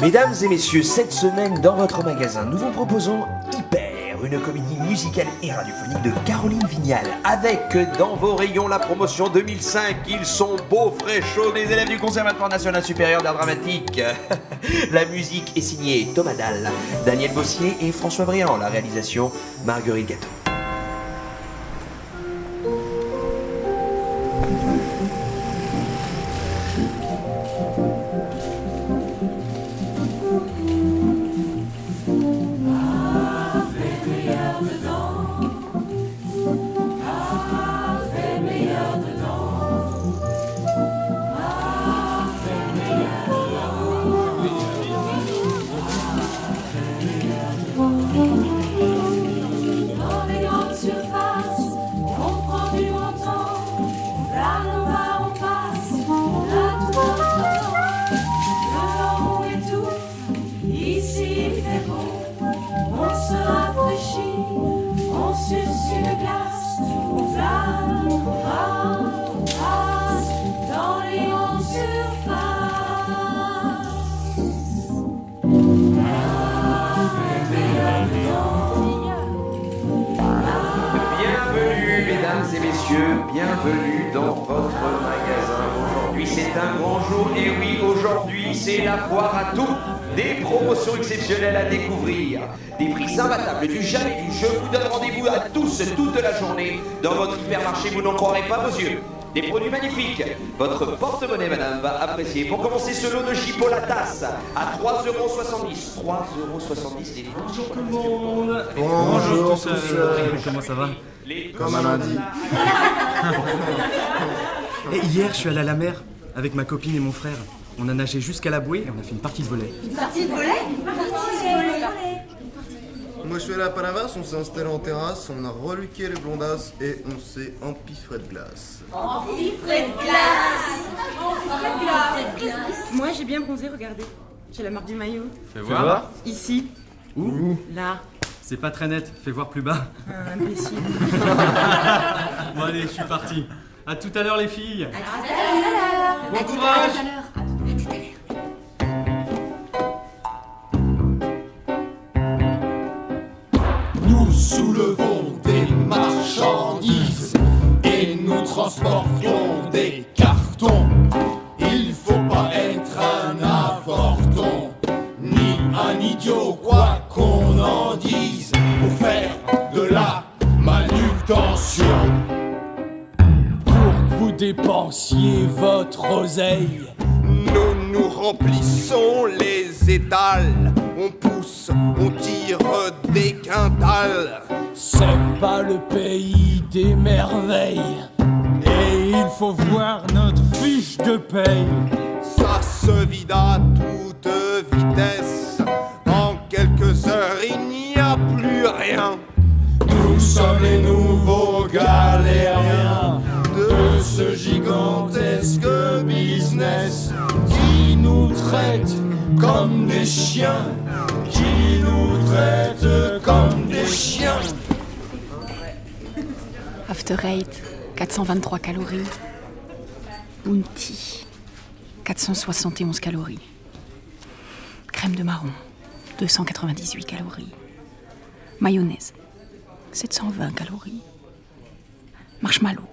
Mesdames et messieurs, cette semaine dans votre magasin, nous vous proposons Hyper, une comédie musicale et radiophonique de Caroline Vignal, avec dans vos rayons la promotion 2005. Ils sont beaux, frais, chauds, des élèves du Conservatoire National Supérieur d'Art Dramatique. La musique est signée Thomas Dalle, Daniel Bossier et François Briand. La réalisation, Marguerite Gâteau. Bienvenue dans votre magasin. Aujourd'hui c'est un grand jour et oui, aujourd'hui c'est la foire à tout. Des promotions exceptionnelles à découvrir, des prix imbattables, du jamais vu. Je vous donne rendez-vous à tous toute la journée dans votre hypermarché, vous n'en croirez pas vos yeux. Des produits magnifiques. Votre porte-monnaie, madame, va apprécier. Pour commencer, ce lot de chipolatas à 3,70 €. 3,70 €. Bonjour tout le monde. Bonjour tous. Comment ça va? Comme un lundi. Et hier, je suis allé à la mer avec ma copine et mon frère. On a nagé jusqu'à la bouée et on a fait une partie de volley. Une partie de volley? Moi je suis allé à Palavas, on s'est installé en terrasse, on a reluqué les blondasses et on s'est empiffré de glace. Empiffré de glace! Moi j'ai bien bronzé, regardez. J'ai la marque du maillot. Fais voir. Ici. Où? Là. C'est pas très net, fais voir plus bas. Imbécile. Bon allez, je suis parti. À tout à l'heure les filles. À tout à l'heure. Bon courage. Nous soulevons des marchandises et nous transportons des cartons. Il faut pas être un avorton, ni un idiot, quoi qu'on en dise, pour faire de la manutention. Pour que vous dépensiez votre oseille, nous nous remplissons les étals, on pousse, on tire des quintals. c'est pas le pays des merveilles. Et il faut voir notre fiche de paye. Ça se vide à toute vitesse, en quelques heures il n'y a plus rien. Nous sommes les nouveaux galériens de ce gigantesque business qui nous traite comme des chiens, qui nous traite comme des chiens. After Eight, 423 calories. Bounty, 471 calories. Crème de marron, 298 calories. Mayonnaise, 720 calories. Marshmallow,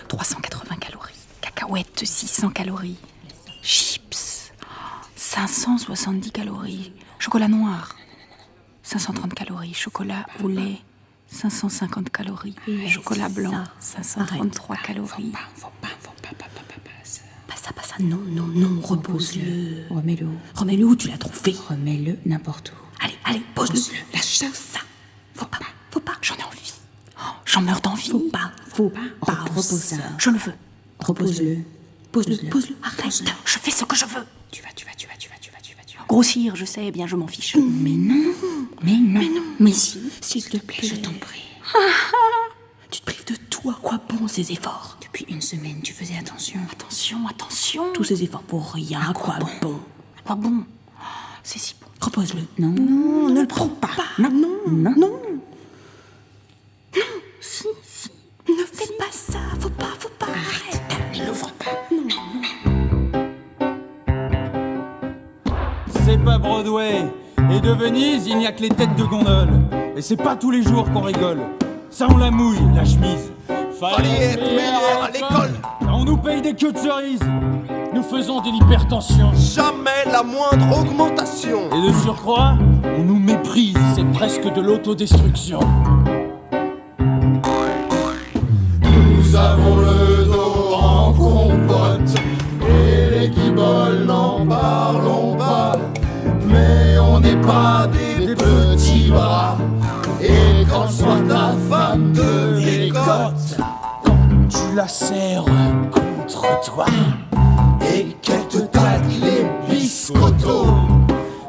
380 calories. Cacahuètes, 600 calories. Chips, 570 calories. Chocolat noir, 530 calories. Chocolat au lait, 550 calories. Chocolat blanc, 533 calories. Faut pas. Pas ça. Non. Repose-le. Remets-le où tu l'as trouvé. Remets-le n'importe où. Allez, pose-le. Lâche ça. Faut pas. J'en ai envie. J'en meurs d'envie. Faut pas. Repose ça. Je le veux. Repose-le. Pose-le. Arrête, je fais ce que je veux. Tu vas. Grossir, je sais, bien je m'en fiche. Mais non. Mais si. S'il te plaît, je t'en prie. Tu te prives de tout. À quoi bon ces efforts? Depuis une semaine, tu faisais attention. Attention. Tous ces efforts pour rien. À quoi bon? À quoi bon? C'est si bon. Repose-le. Non, ne le prends pas. Non. Si. Ne à Broadway. Et de Venise, il n'y a que les têtes de gondole. Et c'est pas tous les jours qu'on rigole. Ça on la mouille, la chemise. Fallait être meilleur à l'école. On nous paye des queues de cerises. Nous faisons de l'hypertension. Jamais la moindre augmentation. Et de surcroît, on nous méprise. C'est presque de l'autodestruction. Nous avons le dos en compote. Et les guiboles, n'en parlons pas. Mais on n'est pas des petits bras. Et quand le soir ta femme te décote, Tu la serres contre toi. et qu'elle te tâte les biscottos,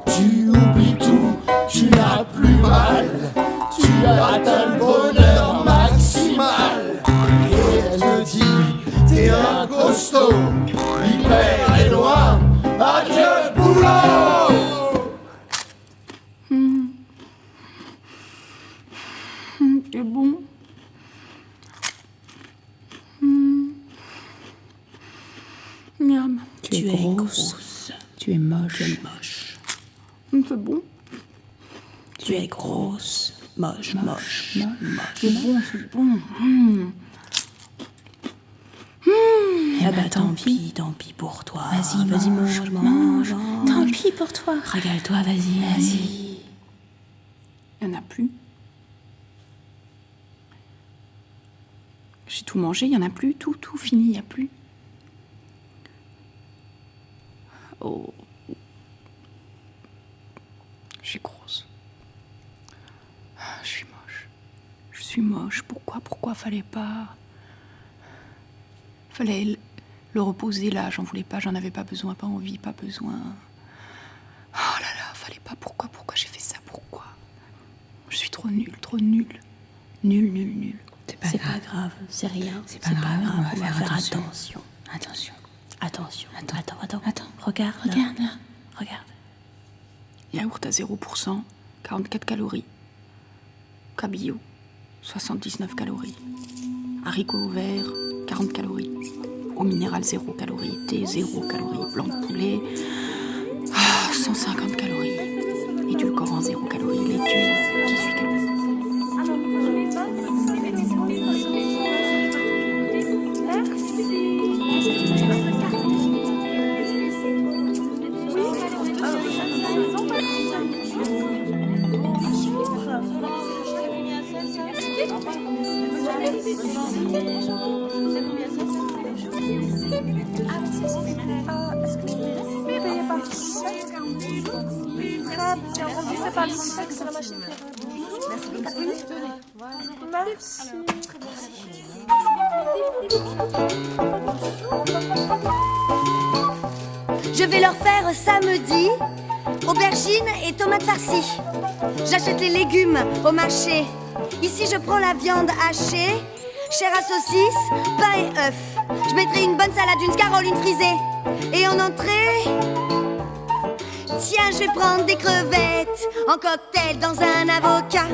tu oublies tout, tu n'as plus mal, tu atteins le bonheur maximal. Et elle te dit, t'es un costaud, l'hiver est loin, adieu boulot. C'est bon. Miam. Tu es grosse. Tu es moche. C'est bon. Tu es grosse. Moche. C'est bon, c'est bon. Ah bah tant pis pour toi. Vas-y, mange. Tant pis pour toi. Régale-toi, vas-y. Il n'y en a plus. J'ai tout mangé, il n'y en a plus. Tout fini, il n'y a plus. Oh. Je suis grosse. Je suis moche. Pourquoi fallait pas... Fallait le reposer là, j'en voulais pas, j'en avais pas besoin, pas envie, pas besoin. Oh là là, fallait pas, pourquoi j'ai fait ça, pourquoi? Je suis trop nulle. Nul. C'est pas grave, c'est rien. C'est pas grave, on va faire attention. Attends. Regarde là. Regarde. Yaourt à 0%, 44 calories. Cabillaud, 79 calories. Haricots verts, 40 calories. Eau minérale 0 calories. Thé 0 calories. Blanc de poulet, 150 calories. Édulcorant 0 calories. Laitue, 18 calories. Je vais leur faire samedi aubergines et tomates farcies. J'achète les légumes au marché. Ici, je prends la viande hachée, chair à saucisse, pain et œufs. Je mettrai une bonne salade, une scarole, une frisée. Et en entrée, tiens, je vais prendre des crevettes en cocktail dans un avocat.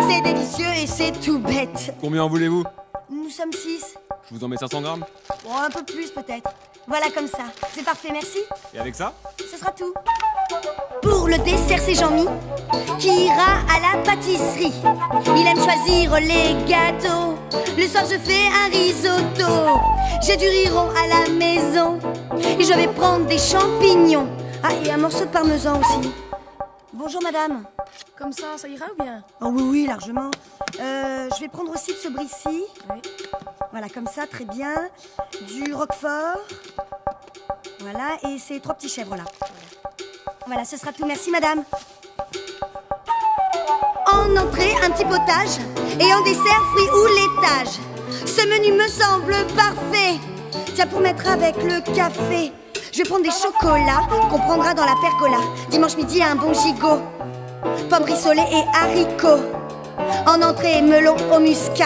C'est délicieux et c'est tout bête. Combien en voulez-vous? Nous sommes 6. Je vous en mets 500 grammes. Bon, un peu plus peut-être. Voilà comme ça. C'est parfait, merci. Et avec ça? Ce sera tout. Pour le dessert, c'est Jean-Mi qui ira à la pâtisserie. Il aime choisir les gâteaux. Le soir, je fais un risotto. J'ai du riz rond à la maison. Et je vais prendre des champignons. Ah, et un morceau de parmesan aussi. Bonjour, madame. Comme ça ira ou bien? Oh oui, largement. Je vais prendre aussi de ce brissi. Oui. Voilà, comme ça, très bien. Du roquefort. Voilà, et ces 3 petits chèvres là. Voilà, ce sera tout. Merci, madame. En entrée, un petit potage. Et en dessert, fruits ou laitage. Ce menu me semble parfait. Tiens, pour mettre avec le café, je vais prendre des chocolats qu'on prendra dans la pergola. Dimanche midi, un bon gigot. Pommes rissolées et haricots. En entrée, melon au muscat.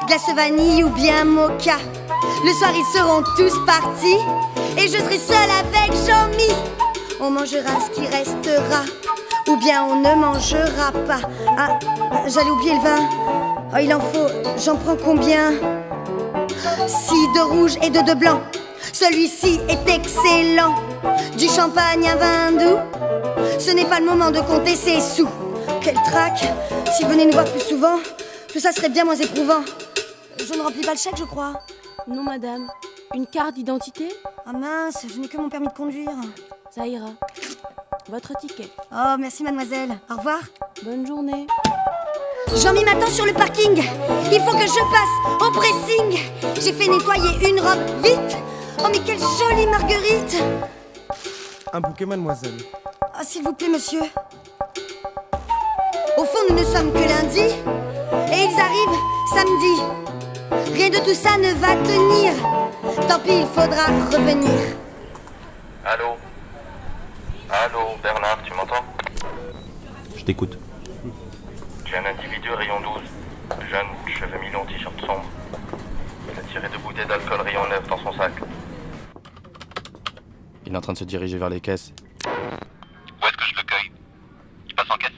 Glace vanille ou bien mocha. Le soir, ils seront tous partis. Et je serai seule avec Jean-Mi. On mangera ce qui restera. Ou bien on ne mangera pas. Ah, j'allais oublier le vin. Oh, il en faut, j'en prends combien? 6 de rouge et 2 de blanc. Celui-ci est excellent. Du champagne, un vin doux. Ce n'est pas le moment de compter ses sous. Quel trac! S'il venait nous voir plus souvent, tout ça serait bien moins éprouvant. Je ne remplis pas le chèque, je crois. Non, madame. Une carte d'identité? Ah mince, je n'ai que mon permis de conduire. Ça ira. Votre ticket. Oh, merci mademoiselle. Au revoir. Bonne journée. Jean-Mi m'attend sur le parking. Il faut que je passe au pressing. J'ai fait nettoyer une robe, vite. Oh, mais quelle jolie marguerite. Un bouquet, mademoiselle. Ah, s'il vous plaît, monsieur. Au fond, nous ne sommes que lundi. Et ils arrivent samedi. Rien de tout ça ne va tenir. Tant pis, il faudra revenir. Allô? Allô, Bernard, tu m'entends? Je t'écoute. J'ai un individu rayon 12, jeune, cheveux mi-longs, t-shirt sombre. Il a tiré 2 bouteilles d'alcool rayon 9 dans son sac. Il est en train de se diriger vers les caisses. Où est-ce que je le cueille? Il passe en caisse?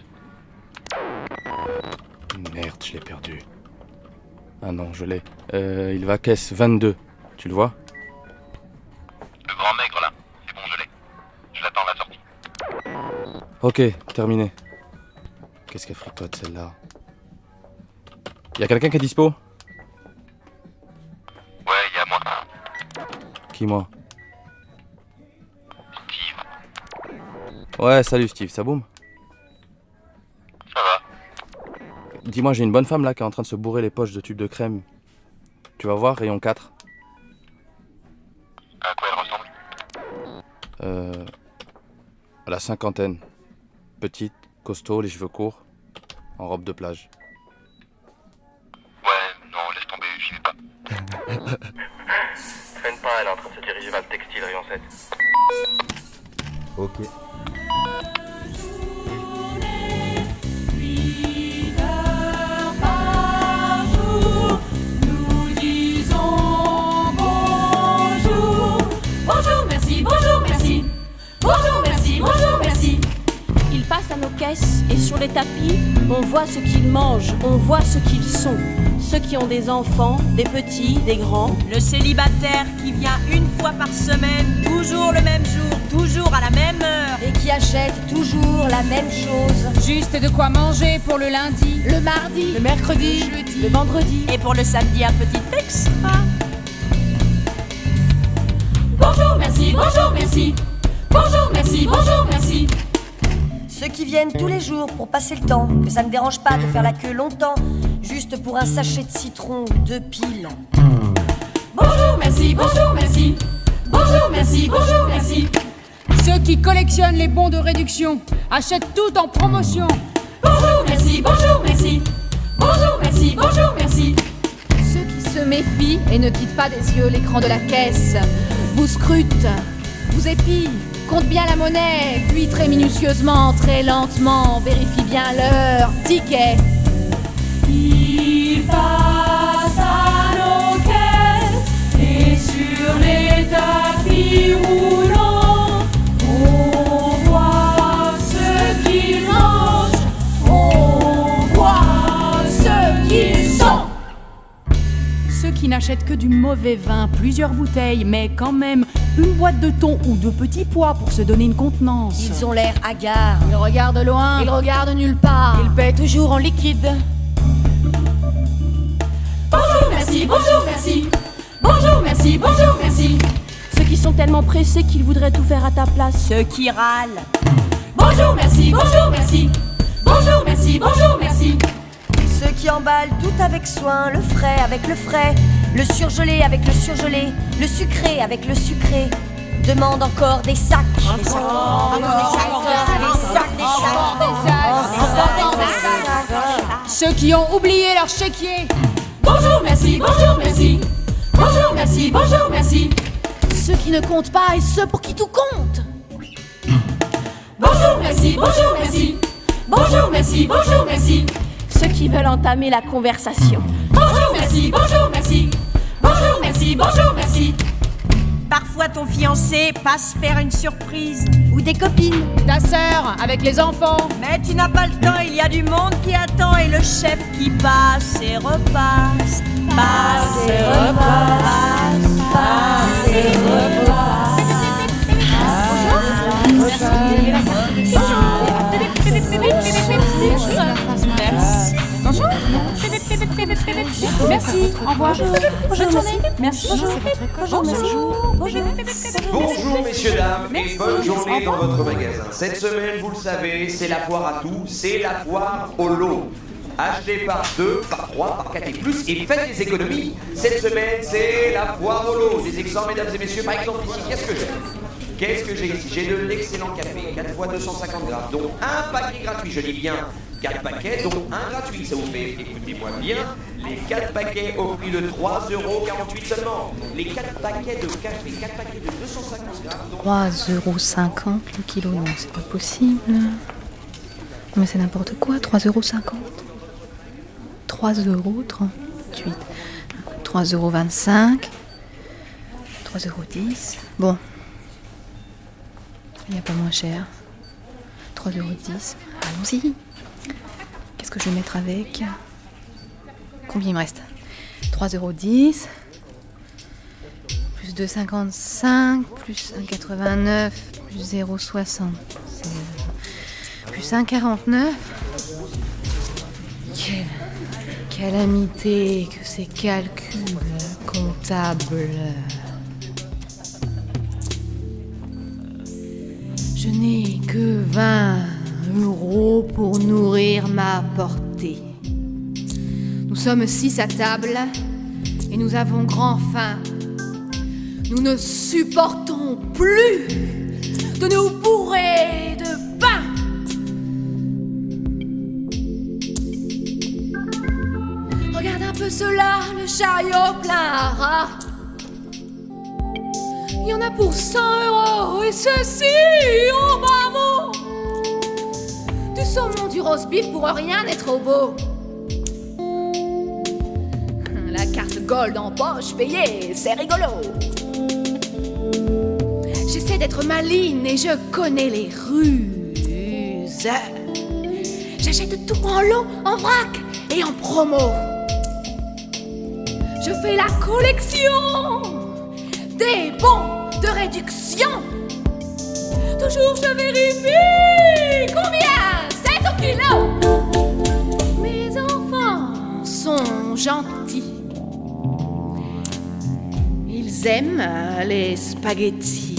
Merde, je l'ai perdu. Ah non, je l'ai. Il va à caisse 22. Tu le vois? Le grand maigre là, c'est bon, je l'ai. Je l'attends à la sortie. Ok, terminé. Qu'est-ce qu'elle fricote celle-là? Y'a quelqu'un qui est dispo? Ouais, y'a moi. Qui, moi? Steve. Ouais, salut Steve, ça boum? Ça va. Dis-moi, j'ai une bonne femme là qui est en train de se bourrer les poches de tubes de crème. Tu vas voir, rayon 4. À quoi elle ressemble? À la cinquantaine. Petite, costaud, les cheveux courts, en robe de plage. Ouais, non, laisse tomber, j'y vais pas. Traîne pas, elle est en train de se diriger vers le textile, rayon 7. Ok. Nous disons bonjour. Bonjour, merci, bonjour, merci. Bonjour, merci, bonjour, merci. Ils passent à nos caisses et sur les tapis, on voit ce qu'ils mangent, on voit ce qu'ils sont. Ceux qui ont des enfants, des petits, des grands. Le célibataire qui vient une fois par semaine, toujours le même jour, toujours à la même heure. Et qui achète toujours la même chose. Juste de quoi manger pour le lundi, Le mardi, le mercredi, le jeudi, le vendredi. Et pour le samedi, un petit extra. Bonjour, merci, bonjour, merci. Bonjour, merci, bonjour, merci. Ceux qui viennent tous les jours pour passer le temps, que ça ne dérange pas de faire la queue longtemps, juste pour un sachet de citron, 2 piles. Bonjour, merci, bonjour, merci. Bonjour, merci, bonjour, merci. Ceux qui collectionnent les bons de réduction, achètent tout en promotion. Bonjour, merci, bonjour, merci. Bonjour, merci, bonjour, merci. Ceux qui se méfient et ne quittent pas des yeux l'écran de la caisse, vous scrutent, vous épient, comptent bien la monnaie, puis très minutieusement, très lentement, vérifient bien leur ticket. Il passe à nos caisses et sur les tapis roulants, on voit ce qu'ils mangent, on voit ce qu'ils sont. Ceux qui n'achètent que du mauvais vin, plusieurs bouteilles, mais quand même une boîte de thon ou de petits pois pour se donner une contenance. Ils ont l'air hagards. Ils regardent loin, ils regardent nulle part. Ils paient toujours en liquide. Bonjour, merci, bonjour, merci. Bonjour, merci, bonjour, merci. Ceux qui sont tellement pressés qu'ils voudraient tout faire à ta place. Ceux qui râlent. Bonjour, merci, bonjour, merci. Bonjour, merci, bonjour, merci. Ceux qui emballent tout avec soin, le frais avec le frais, le surgelé avec le surgelé, le sucré avec le sucré. Demande encore des sacs. Des sacs. Ceux qui ont oublié leur chéquier. Bonjour, merci, bonjour, merci. Bonjour, merci, bonjour, merci. Ceux qui ne comptent pas et ceux pour qui tout compte. Bonjour, merci, bonjour, merci. Bonjour, merci, bonjour, merci. Ceux qui veulent entamer la conversation. Bonjour, merci, bonjour, merci. Bonjour, merci, bonjour, merci. Parfois ton fiancé passe faire une surprise. Ou des copines. Ta sœur avec les enfants. Mais tu n'as pas le temps, il y a du monde qui attend et le chef qui passe et repasse. Passe et repasse. Passe et repasse. Bonjour. Merci. Merci. Au revoir. Bonne journée. Merci. Bonjour messieurs, dames, et bonne journée dans votre magasin. Cette semaine, vous le savez, c'est la foire à tout, c'est la foire au lot. Achetez par 2, par 3, par 4 et plus et faites des économies. Cette semaine, c'est la foire au lot. Des exemples, mesdames et messieurs, par exemple ici, qu'est-ce que j'ai ici? J'ai de l'excellent café, 4 fois 250 grammes, donc un paquet gratuit, je dis bien 4 paquets, donc un gratuit. Ça vous fait, écoutez-moi bien, les 4 paquets au prix de 3,48 € seulement. Les 4 paquets de café, 4 paquets de 250 grammes. 3,50 € le kilo, non, c'est pas possible. Mais c'est n'importe quoi, 3,50 €. 3,38 €. 3,25 €. 3,10 €. Bon. Il n'y a pas moins cher. 3,10 €. Allons-y. Qu'est-ce que je vais mettre avec? Combien il me reste? 3,10 €. Plus 2,55 €. Plus 1,89 €. Plus 0,60 €. Plus 1,49 €. Quelle calamité que ces calculs comptables. Je n'ai que 20 € pour nourrir ma portée. Nous sommes 6 à table et nous avons grand faim. Nous ne supportons plus de nous bourrer de pain. Regarde un peu cela, le chariot plein à rats. Il y en a pour 100 € et ceci au bas mot. Du saumon, du roast beef pour rien n'est trop beau. La carte gold en poche payée, c'est rigolo. J'essaie d'être maligne et je connais les ruses. J'achète tout en lot, en vrac et en promo. Je fais la collection des bons de réduction. Toujours je vérifie combien c'est au kilo. Mes enfants sont gentils. Ils aiment les spaghettis.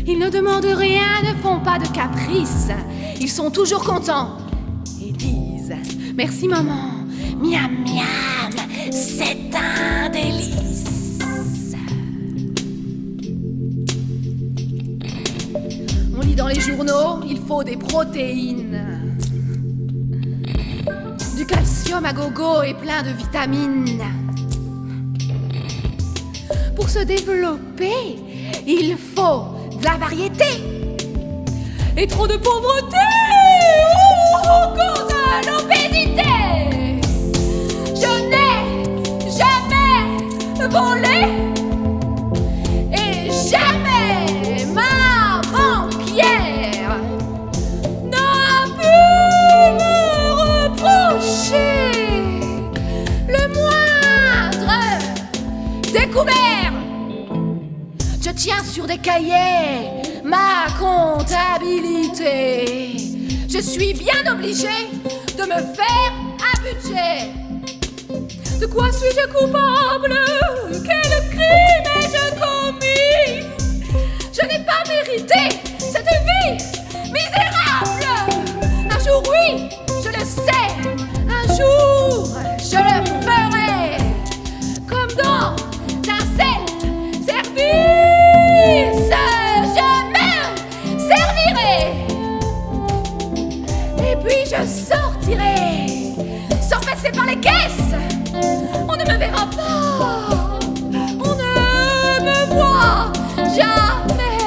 Ils ne demandent rien, ne font pas de caprices. Ils sont toujours contents et disent merci maman, miam miam, c'est un délice. On lit dans les journaux, il faut des protéines, du calcium à gogo et plein de vitamines. Pour se développer, il faut de la variété et trop de pauvreté cause de l'obésité. Je n'ai jamais volé et jamais ma banquière n'a pu me reprocher le moindre découvert. Je tiens sur des cahiers ma comptabilité. Je suis bien obligée de me faire un budget. De quoi suis-je coupable? Quel crime ai-je commis? Je n'ai pas mérité cette vie misérable. Un jour, oui, je le sais. Un jour, je le ferai. Comme dans un self-service, je me servirai. Et puis je sortirai sans passer par les caisses. On ne me verra pas. On ne me voit jamais.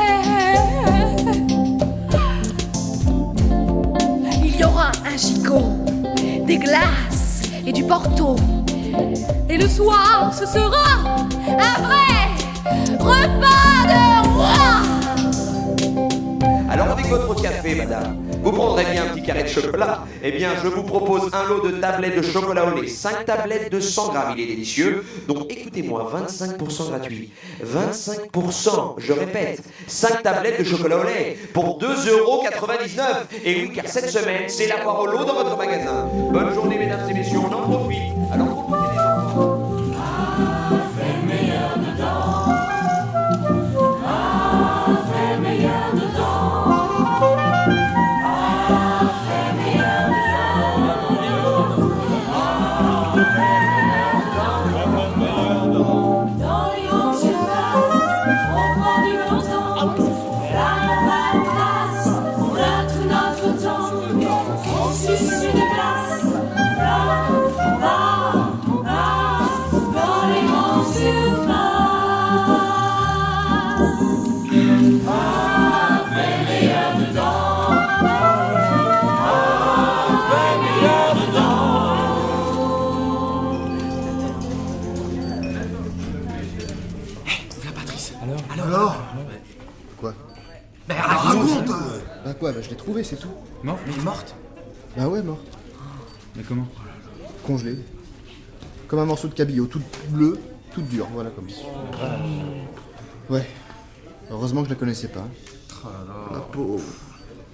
Il y aura un gigot, des glaces et du porto. Et le soir, ce sera un vrai repas de roi. Alors avec votre café, madame, Vous prendrez bien un petit carré de chocolat? Eh bien, je vous propose un lot de tablettes de chocolat au lait. 5 tablettes de 100 grammes, il est délicieux. Donc écoutez-moi, 25% gratuit. 25%, je répète. 5 tablettes de chocolat au lait pour 2,99 €. Et oui, car cette semaine, c'est la foire au lot dans votre magasin. Bonne journée, mesdames et messieurs, on en profite. Alors, profitez des enfants. Alors Quoi? Ben raconte! Bah quoi? Bah je l'ai trouvée, c'est tout. Non, elle est morte. Bah ouais, morte. Mais comment? Congelée. Comme un morceau de cabillaud, toute bleue, toute dure, voilà comme ça. Ouais. Heureusement que je la connaissais pas. La pauvre.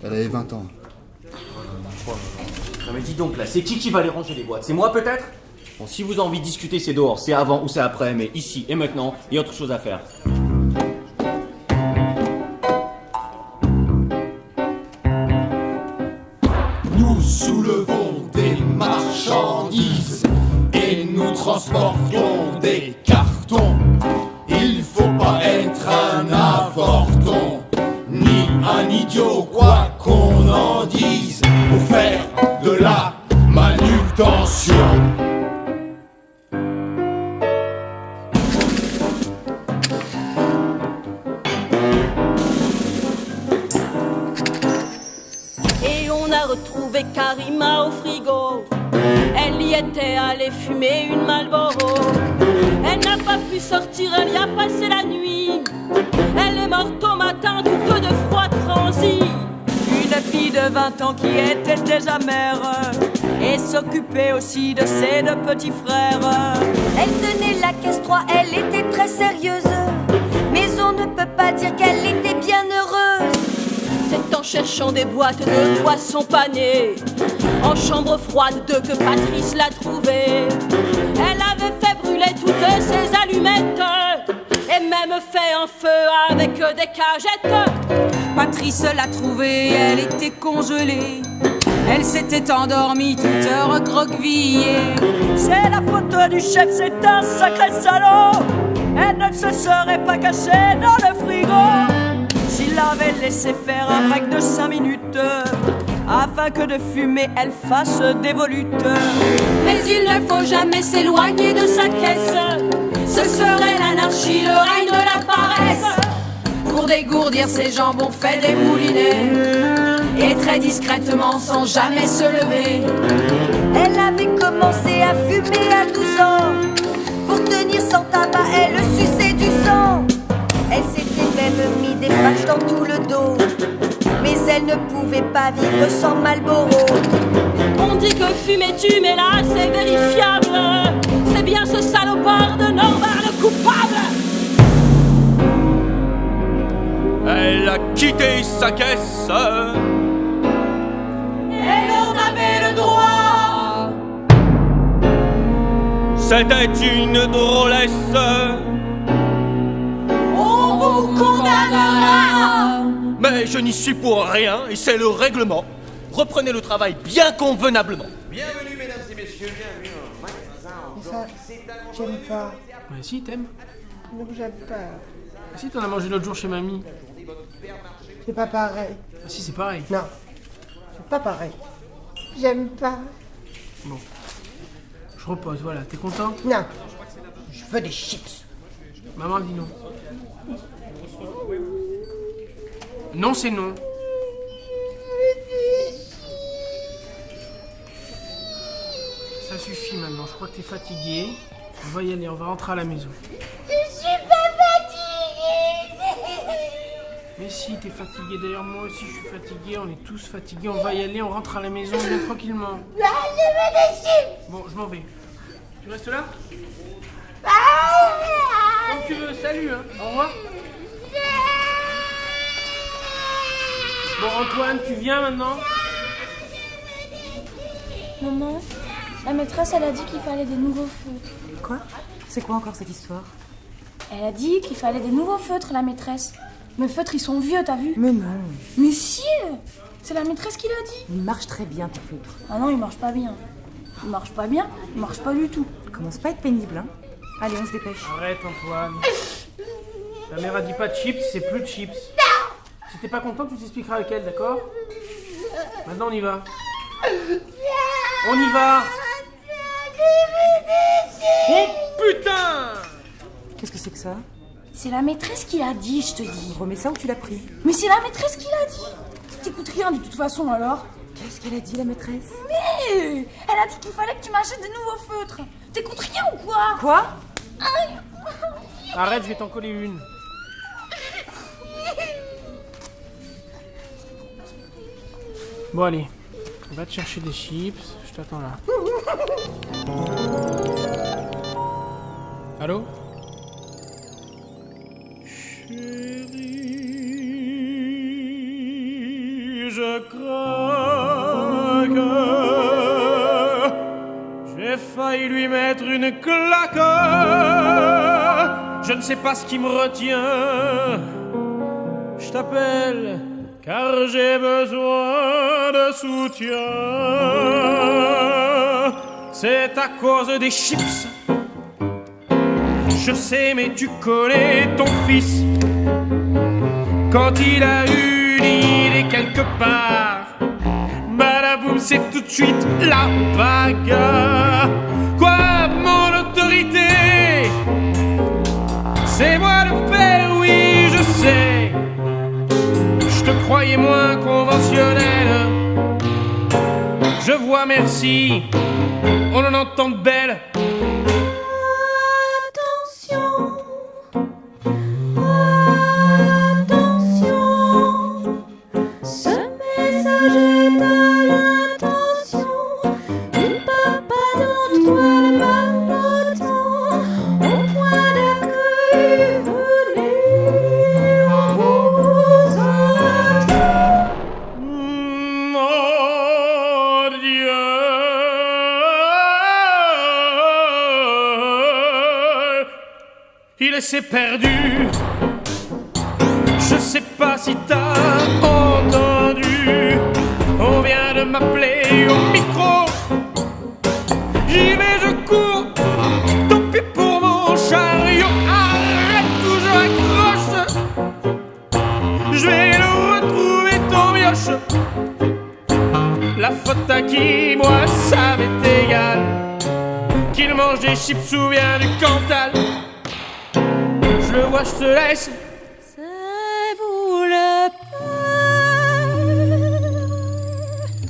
Elle avait 20 ans. Non mais dis donc là, c'est qui va aller ranger les boîtes? C'est moi peut-être? Bon, si vous avez envie de discuter, c'est dehors, c'est avant ou c'est après, mais ici et maintenant, il y a autre chose à faire. Nous soulevons des marchandises et nous transportons des cartons. Il faut pas être un avorton, ni un idiot, quoi qu'on en dise, pour faire de la manutention. Et on a retrouvé Karima au frigo. Elle y était allée fumer une Marlboro. Elle n'a pas pu sortir, elle y a passé la nuit. Elle est morte au matin, toute de froid transi. Une fille de 20 ans qui était déjà mère et s'occupait aussi de ses deux petits frères. Elle tenait la caisse 3, elle était très sérieuse. Mais on ne peut pas dire qu'elle était bien heureuse. C'est en cherchant des boîtes de poissons panés en chambre froide que Patrice l'a trouvée. Elle avait fait brûler toutes ses allumettes et même fait un feu avec des cagettes. Patrice l'a trouvée, elle était congelée. Elle s'était endormie toute recroquevillée. C'est la faute du chef, c'est un sacré salaud. Elle ne se serait pas cachée dans le frigo s'il l'avait laissé faire un break de 5 minutes afin que de fumer elle fasse des volutes. Mais il ne faut jamais s'éloigner de sa caisse. Ce serait l'anarchie, le règne de la paresse. Pour dégourdir ses jambes, on fait des moulinets et très discrètement, sans jamais se lever. Elle avait commencé à fumer à 12 ans. Pour tenir son tabac, elle suçait du sang. Elle s'était même mis des patchs dans tout le dos. Mais elle ne pouvait pas vivre sans Marlboro. On dit que fumer tue, mais là c'est vérifiable. C'est bien ce salopard de Normal le coupable. Elle a quitté sa caisse. Et l'on avait le droit. C'était une drôlesse. On vous condamnera. Mais je n'y suis pour rien et c'est le règlement. Reprenez le travail bien convenablement. Bienvenue, mesdames et messieurs, bienvenue au magasin. J'aime pas. Ouais, si, t'aimes. Non, j'aime pas. Si, t'en as mangé l'autre jour chez mamie. C'est pas pareil. Ah, si, c'est pareil. Non, c'est pas pareil. J'aime pas. Bon. Je repose, voilà. T'es content? Non. Je veux des chips. Maman dit non. Non, c'est non. Ça suffit maintenant, je crois que t'es fatigué. On va y aller, on va rentrer à la maison. Je suis pas fatiguée. Mais si, t'es fatigué. D'ailleurs, moi aussi, je suis fatigué. On est tous fatigués. On va y aller, on rentre à la maison, bien tranquillement. Là, je veux des chips. Bon, je m'en vais. Tu restes là? Comme tu veux, salut, hein. Au revoir. Bon, Antoine, tu viens maintenant? Maman, la maîtresse, elle a dit qu'il fallait des nouveaux feutres. Quoi? C'est quoi encore cette histoire? Elle a dit qu'il fallait des nouveaux feutres, la maîtresse. Mes feutres, ils sont vieux, t'as vu? Mais non. Mais si! C'est la maîtresse qui l'a dit. Ils marchent très bien, tes feutres. Ah non, ils marchent pas bien. Ils marchent pas bien, ils marchent pas du tout. Commence pas à être pénible, hein. Allez, on se dépêche. Arrête, Antoine. Ta mère a dit pas de chips, c'est plus de chips. Si t'es pas content, tu t'expliqueras avec elle, d'accord? Maintenant, on y va. On y va. Oh putain! Qu'est-ce que c'est que ça? C'est la maîtresse qui l'a dit, je te dis. Remets ça où tu l'as pris? Mais c'est la maîtresse qui l'a dit. T'écoutes rien de toute façon, alors. Qu'est-ce qu'elle a dit, la maîtresse? Mais elle a dit qu'il fallait que tu m'achètes des nouveaux feutres. T'écoutes rien ou quoi? Quoi? Arrête, je vais t'en coller une. Bon, allez. Va te chercher des chips. Je t'attends là. Allô? Chérie, je craque. J'ai failli lui mettre une claque. Je ne sais pas ce qui me retient. Je t'appelle car j'ai besoin de soutien. C'est à cause des chips. Je sais, mais tu connais ton fils. Quand il a une idée quelque part, badaboum, c'est tout de suite la bagarre. Quoi, mon autorité? C'est moi le père, oui, je sais. Je te croyais moins conventionnel. Je vois, merci, on en entend de belles. C'est perdu. Je sais pas si t'as entendu. On vient de m'appeler au micro. J'y vais, je cours. Tant pis pour mon chariot. Arrête tout, je accroche. Je vais le retrouver, ton mioche. La faute à qui, moi, ça m'est égal. Qu'il mange des chips ou bien du Cantal. Je le vois, je te laisse. C'est vous le père.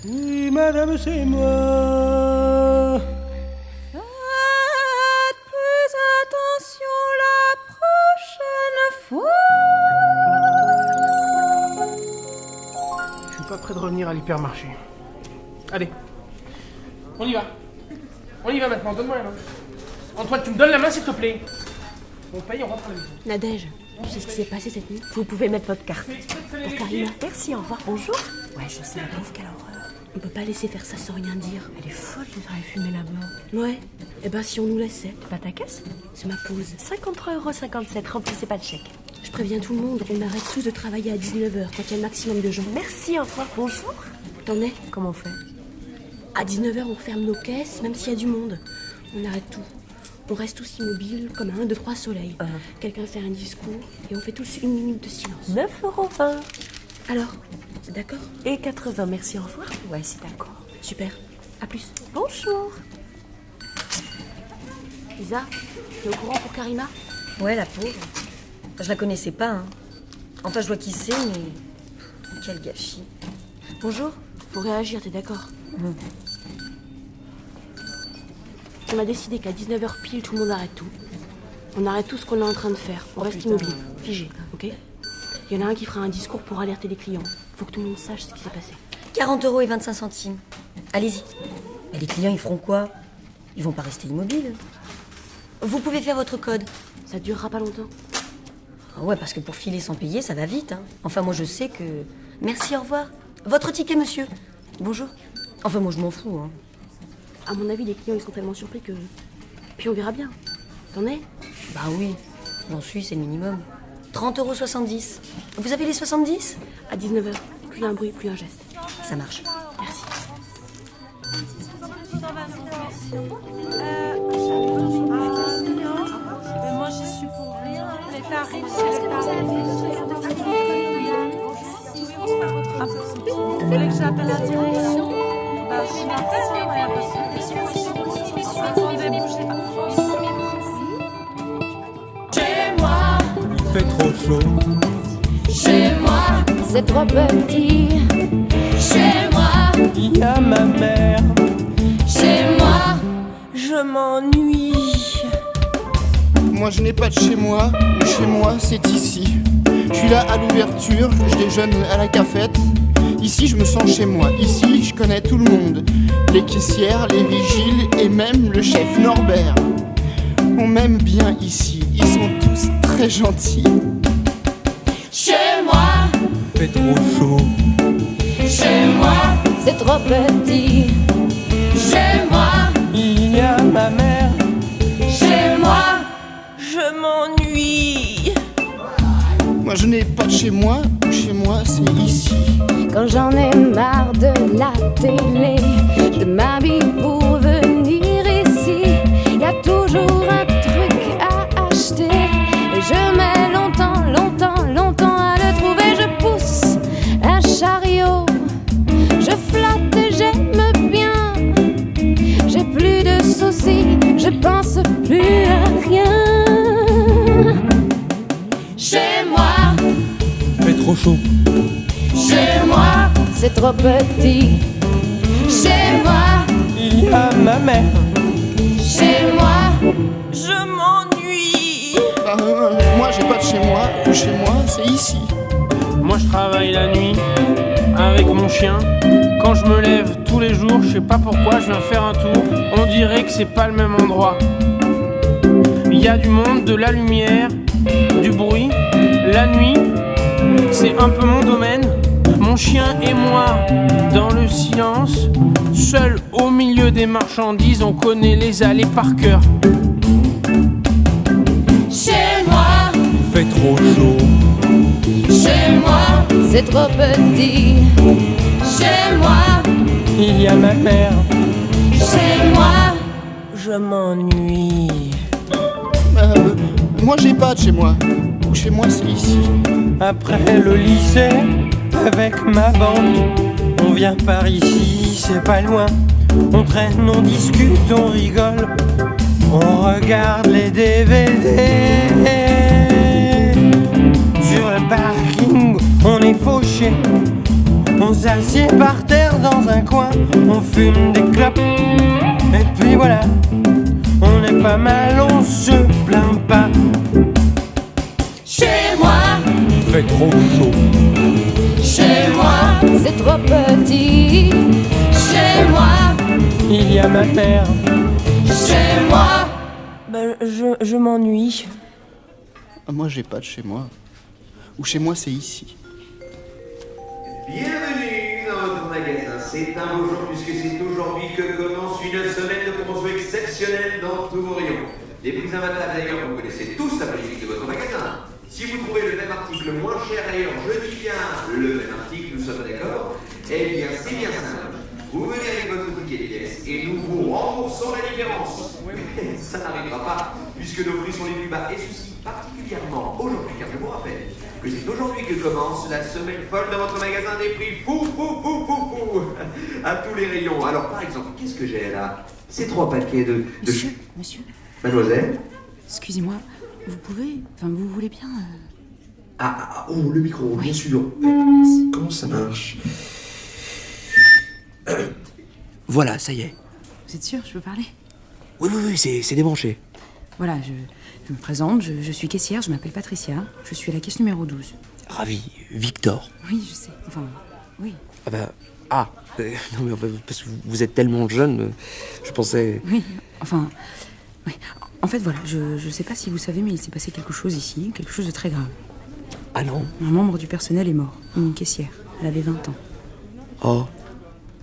Oui, madame, c'est moi. Faites plus attention la prochaine fois. Je suis pas prêt de revenir à l'hypermarché. Allez, on y va. On y va maintenant, donne-moi la main. Antoine, tu me donnes la main, s'il te plaît. On paye, on rentre à la maison. Nadège, tu sais ce qui s'est passé cette nuit? Vous pouvez mettre votre carte. Pour Karima. Merci, au revoir, bonjour. Ouais, je sais, la pauvre, quelle horreur. On peut pas laisser faire ça sans rien dire. Elle est folle de faire fumer là-bas. Ouais, et ben si on nous laissait. Pas ta caisse? C'est ma pause. 53,57 €, remplissez pas le chèque. Je préviens tout le monde, on arrête tous de travailler à 19h quand il y a le maximum de gens. Merci, au revoir, bonjour. T'en es? Comment on fait? À 19h, on ferme nos caisses, même s'il y a du monde. On arrête tout. On reste tous immobiles comme un 1, 2, 3 soleil. Quelqu'un fait un discours et on fait tous 1 minute de silence. 9,20 €. Alors, c'est d'accord? Et 80, merci, au revoir. Ouais, c'est d'accord. Super. À plus. Bonjour. Lisa, t'es au courant pour Karima? Ouais, la pauvre. Je la connaissais pas, hein. Enfin, je vois qui c'est, mais... Quel gâchis. Bonjour. Faut réagir, t'es d'accord? On a décidé qu'à 19h pile, tout le monde arrête tout. On arrête tout ce qu'on est en train de faire. On reste immobile, figé, ok? Et Il y en a un qui fera un discours pour alerter les clients. Faut que tout le monde sache ce qui s'est passé. 40 € et 25 centimes. Allez-y. Et les clients, ils feront quoi? Ils vont pas rester immobiles. Vous pouvez faire votre code. Ça durera pas longtemps. Ah ouais, parce que pour filer sans payer, ça va vite. Hein. Enfin, moi, je sais que... Merci, au revoir. Votre ticket, monsieur. Bonjour. Enfin, moi, je m'en fous. Hein. À mon avis, les clients, ils sont tellement surpris que... Puis on verra bien. T'en es? Bah oui, j'en suis, c'est le minimum. 30,70 €. Vous avez les 70? À 19 h. Plus un bruit, plus un geste. Ça marche. Merci. Moi, j'y suis pour rien. Les tarifs, vous voulez que j'appelle la direction? Bah, je l'appelle. Attendez, bougez pas. Chez moi, Il fait trop chaud. chez moi, c'est trop petit. Chez moi, Il y a ma mère. chez moi, je m'ennuie. Moi je n'ai pas de chez moi, le chez moi c'est ici. Je suis là à l'ouverture, je déjeune à la cafette. Ici je me sens chez moi, ici je connais tout le monde. Les caissières, les vigiles et même le chef Norbert. On m'aime bien ici, ils sont tous très gentils. Chez moi, Il fait trop chaud. chez moi, c'est trop petit. Chez moi, Il y a ma mère. chez moi, je m'ennuie. Moi je n'ai pas de chez moi c'est ici. Quand j'en ai marre de la télé, je m'habille pour venir ici. Y a toujours un truc à acheter et je mets longtemps, longtemps, longtemps à le trouver. Je pousse un chariot, je flotte et j'aime bien. J'ai plus de soucis, je pense plus à rien. Chez moi, Il fait trop chaud. chez moi, c'est trop petit. Chez moi, Il y a ma mère. chez moi, je m'ennuie. Moi j'ai pas de chez moi, le chez moi c'est ici. Moi je travaille la nuit avec mon chien. Quand je me lève tous les jours, je sais pas pourquoi, je viens faire un tour. On dirait que c'est pas le même endroit. Il y a du monde, de la lumière, du bruit. La nuit, c'est un peu mon domaine. Mon chien et moi, dans le silence, seul au milieu des marchandises, on connaît les allées par cœur. Chez moi, Il fait trop chaud. chez moi, c'est trop petit. Chez moi, Il y a ma mère. chez moi, je m'ennuie. Moi j'ai pas de chez moi, ou chez moi c'est ici. Après le lycée, avec ma bande, on vient par ici, c'est pas loin. On traîne, on discute, on rigole, on regarde les DVD. Sur le parking, on est fauché, on s'assied par terre dans un coin, on fume des clopes, et puis voilà, on est pas mal, on se plaint pas. Chez moi, Il fait trop chaud. chez moi, c'est trop petit. Chez moi, Il y a ma mère. chez moi, ben je m'ennuie. Moi j'ai pas de chez moi, ou chez moi c'est ici. Bienvenue dans votre magasin. C'est un beau jour puisque c'est aujourd'hui que commence une semaine de promotion exceptionnelle dans tous vos rayons. Les prix imbattables d'ailleurs, vous connaissez tous la politique de votre magasin. Si vous trouvez le même article moins cher ailleurs, je dis bien le même article, nous sommes d'accord, eh bien c'est bien simple. Vous venez avec votre ticket de pièce et nous vous remboursons la différence. Mais ça n'arrivera pas puisque nos prix sont les plus bas et ceci particulièrement aujourd'hui, car je vous rappelle que c'est aujourd'hui que commence la semaine folle dans votre magasin des prix fou à tous les rayons. Alors par exemple, qu'est-ce que j'ai là? Ces 3 paquets de... Monsieur, Mademoiselle? excusez-moi, vous pouvez, enfin vous voulez bien... Oh, le micro, bien sûr. Comment ça marche? Voilà, ça y est. Vous êtes sûr, je peux parler? Oui, c'est débranché. Voilà, je me présente, je suis caissière, je m'appelle Patricia, je suis à la caisse numéro 12. Ravi, Victor. Oui, je sais. Enfin, oui. Non mais parce que vous êtes tellement jeune, je pensais... Oui, enfin... Oui. En fait, voilà, je sais pas si vous savez, mais il s'est passé quelque chose ici, quelque chose de très grave. Ah non? Un membre du personnel est mort, une caissière. Elle avait 20 ans. Oh,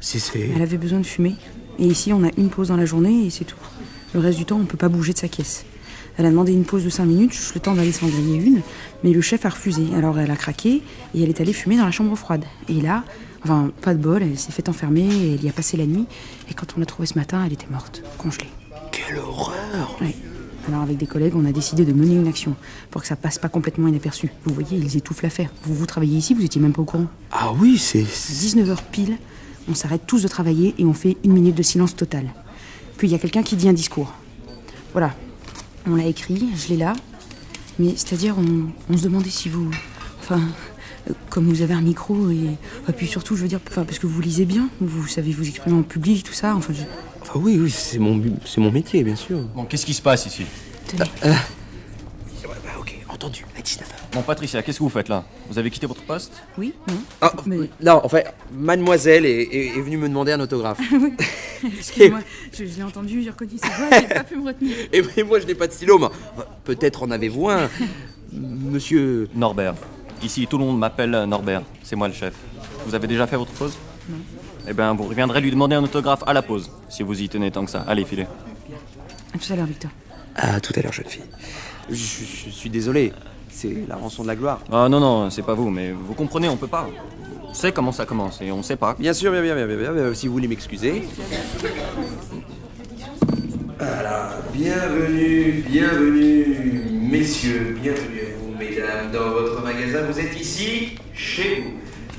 c'est... Elle avait besoin de fumer. Et ici, on a une pause dans la journée et c'est tout. Le reste du temps, on peut pas bouger de sa caisse. Elle a demandé une pause de 5 minutes, juste le temps d'aller s'en griller une, mais le chef a refusé. Alors elle a craqué et elle est allée fumer dans la chambre froide. Et là, enfin, pas de bol, elle s'est fait enfermer et elle y a passé la nuit. Et quand on l'a trouvée ce matin, elle était morte, congelée. Quelle horreur! Oui. Alors avec des collègues, on a décidé de mener une action pour que ça passe pas complètement inaperçu. Vous voyez, ils étouffent l'affaire. Vous travaillez ici, vous étiez même pas au courant. Ah oui, c'est... À 19h pile, on s'arrête tous de travailler et on fait 1 minute de silence total. Puis il y a quelqu'un qui dit un discours. Voilà. On l'a écrit, je l'ai là. Mais c'est-à-dire, on se demandait si vous... Enfin, comme vous avez un micro et... puis surtout, je veux dire, parce que vous lisez bien, vous savez vous exprimer en public, tout ça, enfin... oui, c'est mon métier, bien sûr. Bon, qu'est-ce qui se passe ici? Ok, entendu, à 19h. Bon, Patricia, qu'est-ce que vous faites là? Vous avez quitté votre poste? Oui, non. Non, enfin, mademoiselle est venue me demander un autographe. Oui. Excusez-moi, je l'ai entendu, j'ai reconnu sa voix, j'ai pas pu me retenir. Et moi, je n'ai pas de stylo, mais peut-être en avez-vous un, monsieur... Norbert. Ici, tout le monde m'appelle Norbert. C'est moi le chef. Vous avez déjà fait votre pause? Non. Eh bien, vous reviendrez lui demander un autographe à la pause, si vous y tenez tant que ça. Allez, filez. À tout à l'heure, Victor. À tout à l'heure, jeune fille. Je suis désolé, c'est la rançon de la gloire. Ah non, c'est pas vous, mais vous comprenez, on peut pas. On sait comment ça commence et on sait pas. Bien sûr, bien, si vous voulez m'excuser. Voilà, bienvenue, messieurs, bienvenue à vous, mesdames, dans votre magasin. Vous êtes ici, chez vous.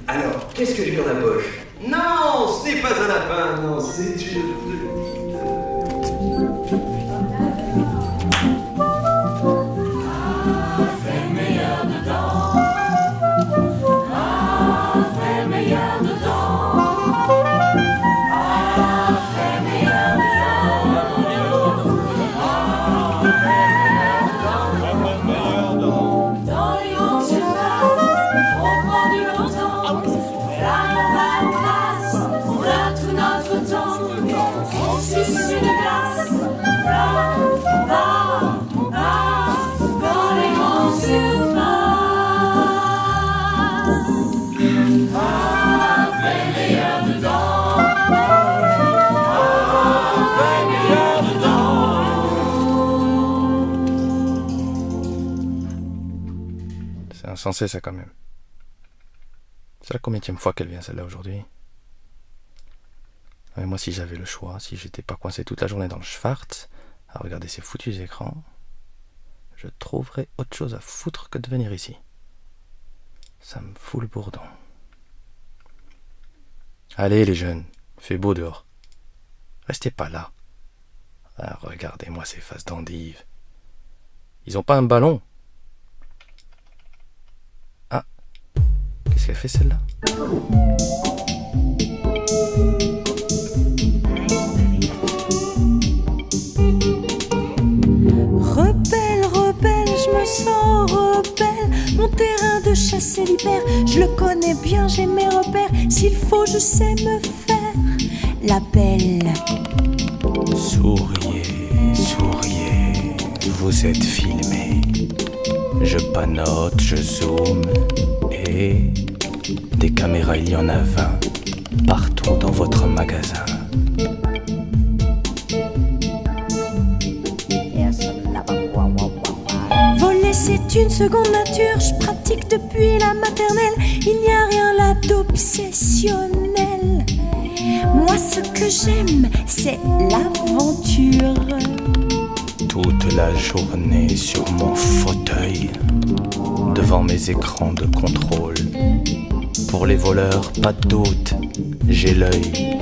Alors, qu'est-ce que j'ai dans la poche? Non, ce n'est pas un lapin, non, c'est une... C'est insensé ça quand même. C'est la combienième fois qu'elle vient celle-là aujourd'hui? Mais moi si j'avais le choix, si j'étais pas coincé toute la journée dans le Schwartz à regarder ces foutus écrans, je trouverais autre chose à foutre que de venir ici. Ça me fout le bourdon. Allez les jeunes, il fait beau dehors. Restez pas là. Ah, regardez-moi ces faces d'endives. Ils ont pas un ballon? Ah, qu'est-ce qu'elle fait celle-là? Rebelle, je me sens rebelle. Mon terrain de chasse est l'hiver, je le connais bien, j'ai mes repères. S'il faut, je sais me faire la belle. Souriez, vous êtes filmé. Je panote, je zoome, et des caméras, il y en a 20 partout dans votre magasin. Voler, c'est une seconde nature, je pratique depuis la maternelle. Il n'y a rien là d'obsessionnel. Moi, ce que j'aime, c'est l'aventure. Toute la journée sur mon fauteuil, devant mes écrans de contrôle. Pour les voleurs, pas de doute, j'ai l'œil.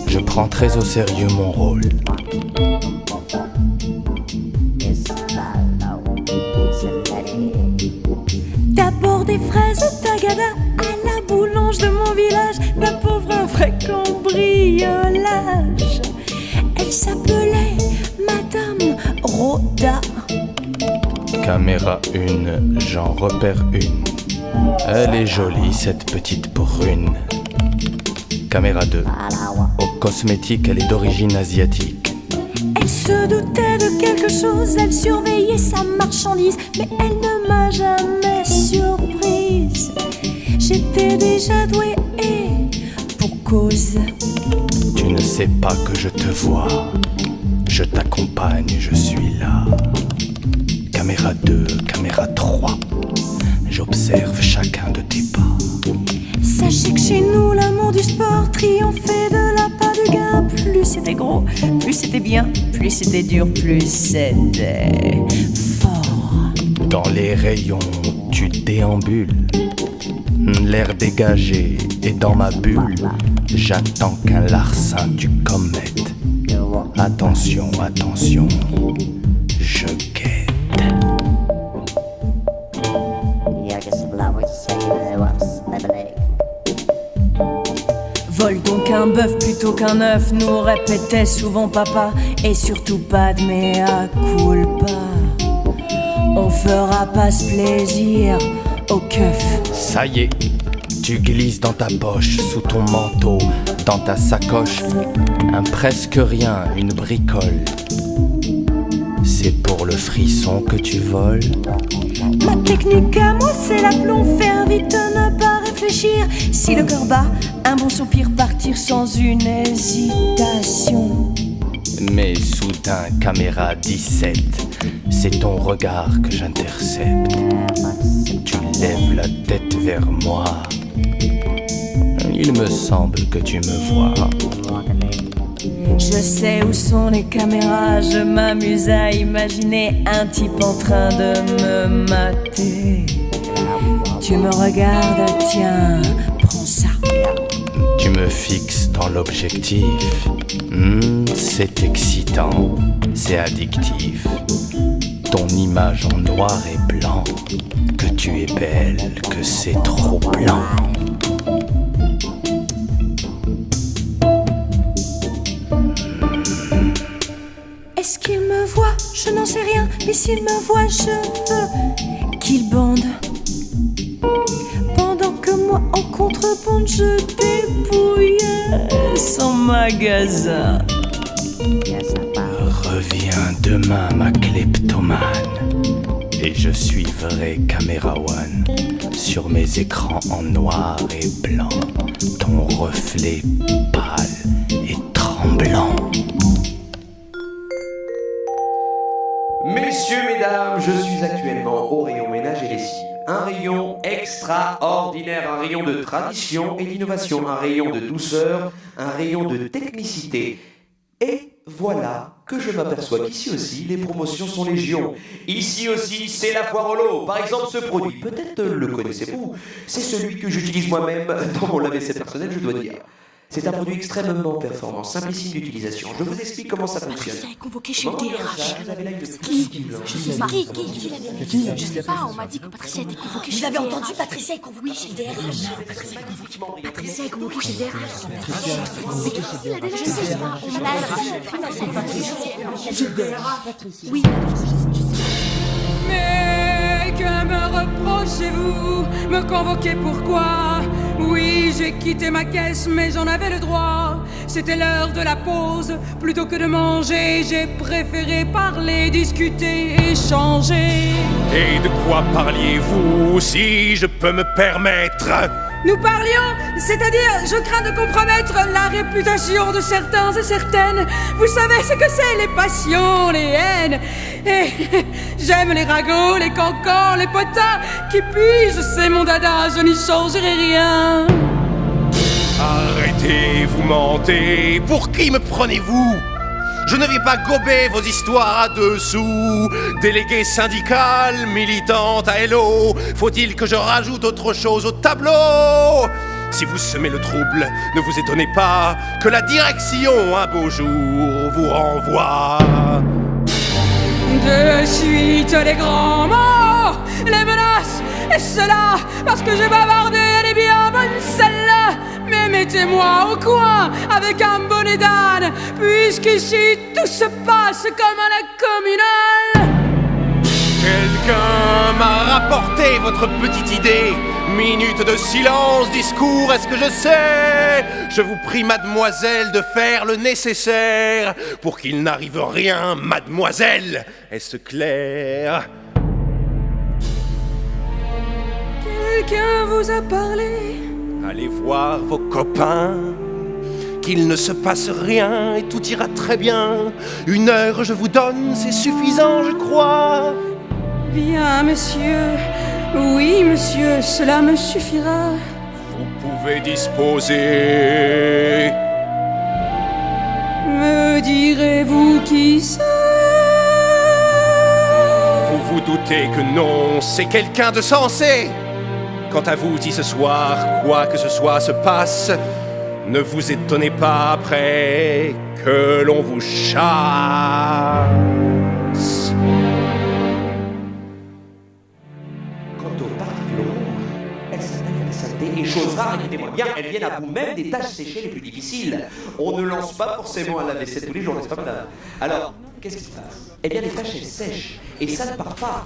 Je prends très au sérieux mon rôle. D'abord des fraises tagada à la boulange de mon village. La pauvre un vrai cambriolage. Elle s'appelait Madame Rhoda. Caméra 1, j'en repère une. Elle est jolie, cette petite brune. Caméra 2. Au cosmétique, elle est d'origine asiatique. Elle se doutait de quelque chose, elle surveillait sa marchandise, mais elle ne m'a jamais surprise. J'étais déjà douée et pour cause. Tu ne sais pas que je te vois. Je t'accompagne, je suis là. Caméra 2, caméra 3. J'observe chacun de tes pas. Sachez que chez nous, l'amour du sport triomphait de l'appât du gain. Plus c'était gros, plus c'était bien, plus c'était dur, plus c'était fort. Dans les rayons, tu déambules. L'air dégagé est dans ma bulle. J'attends qu'un larcin tu commettes. Attention, attention, je guette. Vole donc un bœuf plutôt qu'un œuf, nous répétait souvent papa, et surtout pas de mea culpa. On fera pas ce plaisir au keuf. Ça y est, tu glisses dans ta poche, sous ton manteau, dans ta sacoche, un presque rien, une bricole. C'est pour le frisson que tu voles. Ma technique à moi, c'est l'aplomb, faire vite, ne pas réfléchir. Si le cœur bat, un bon soupir, partir sans une hésitation. Mais soudain, caméra 17, c'est ton regard que j'intercepte. Tu lèves la tête vers moi. Il me semble que tu me vois. Je sais où sont les caméras, je m'amuse à imaginer un type en train de me mater. Tu me regardes, tiens, prends ça. Tu me fixes dans l'objectif. C'est excitant, c'est addictif. Ton image en noir et blanc, que tu es belle, que c'est trop blanc. Est-ce qu'il me voit? Je n'en sais rien, mais s'il me voit, je veux qu'il bande. Pendant que moi, en contrebande, je débouille son magasin. Reviens demain, ma kleptomane, et je suivrai Caméra One sur mes écrans en noir et blanc, ton reflet pâle et tremblant. Messieurs, mesdames, je suis actuellement au rayon ménage et lessive. Un rayon extraordinaire, un rayon de tradition et d'innovation, un rayon de douceur, un rayon de technicité. Et voilà que je m'aperçois qu'ici aussi, les promotions sont légion. Ici aussi, c'est la foire au lot. Par exemple, ce produit, peut-être le connaissez-vous, c'est celui que j'utilise moi-même dans mon lave-vaisselle personnel, je dois dire. C'est un produit extrêmement performant, simplissime d'utilisation. Je vous explique comment ça fonctionne. Patricia est convoquée chez le DRH. Qui? Je sais pas. Qui? Je sais pas, on m'a dit que Patricia était convoquée chez le DRH. Vous avez entendu, Patricia est convoquée chez le DRH. Patricia est convoquée chez le DRH. C'est qui la DRH? Je sais pas. Oui. Mais que me reprochez-vous? Me convoquer pourquoi? Oui, j'ai quitté ma caisse, mais j'en avais le droit. C'était l'heure de la pause. Plutôt que de manger, j'ai préféré parler, discuter, échanger. Et de quoi parliez-vous, si je peux me permettre? Nous parlions, c'est-à-dire, je crains de compromettre la réputation de certains et certaines. Vous savez ce que c'est, les passions, les haines. Et j'aime les ragots, les cancans, les potins. Qui puis-je, c'est mon dada, je n'y changerai rien. Arrêtez, vous mentez. Pour qui me prenez-vous? Je ne vais pas gober vos histoires à 2 sous. Déléguée syndicale, militante à Hello, faut-il que je rajoute autre chose au tableau? Si vous semez le trouble, ne vous étonnez pas que la direction, un beau jour, vous renvoie. De suite les grands mots, les menaces, et cela parce que j'ai bavardé, elle est bien bonne celle-là. Mais mettez-moi au coin avec un bonnet d'âne, puisqu'ici tout se passe comme à la communale. Quelqu'un m'a rapporté votre petite idée, Minute de silence, discours, est-ce que je sais? Je vous prie, mademoiselle, de faire le nécessaire pour qu'il n'arrive rien, mademoiselle. Est-ce clair? Quelqu'un vous a parlé? Allez voir vos copains, qu'il ne se passe rien et tout ira très bien. 1 heure je vous donne, c'est suffisant, je crois. Bien, monsieur. Oui, monsieur, cela me suffira. Vous pouvez disposer. Me direz-vous qui c'est? Vous vous doutez que non, c'est quelqu'un de sensé. Quant à vous, si ce soir, quoi que ce soit se passe, ne vous étonnez pas après que l'on vous chasse. Quant aux particules rouges, elles s'attaquent à la saleté et chose rare, écoutez-moi bien, elles viennent à bout même des tâches séchées les plus difficiles. On ne lance pas forcément à la vaisselle tous les jours, n'est-ce pas, madame? Alors, qu'est-ce qui se passe? Eh bien, les tâches, elles sèchent et ça ne part pas.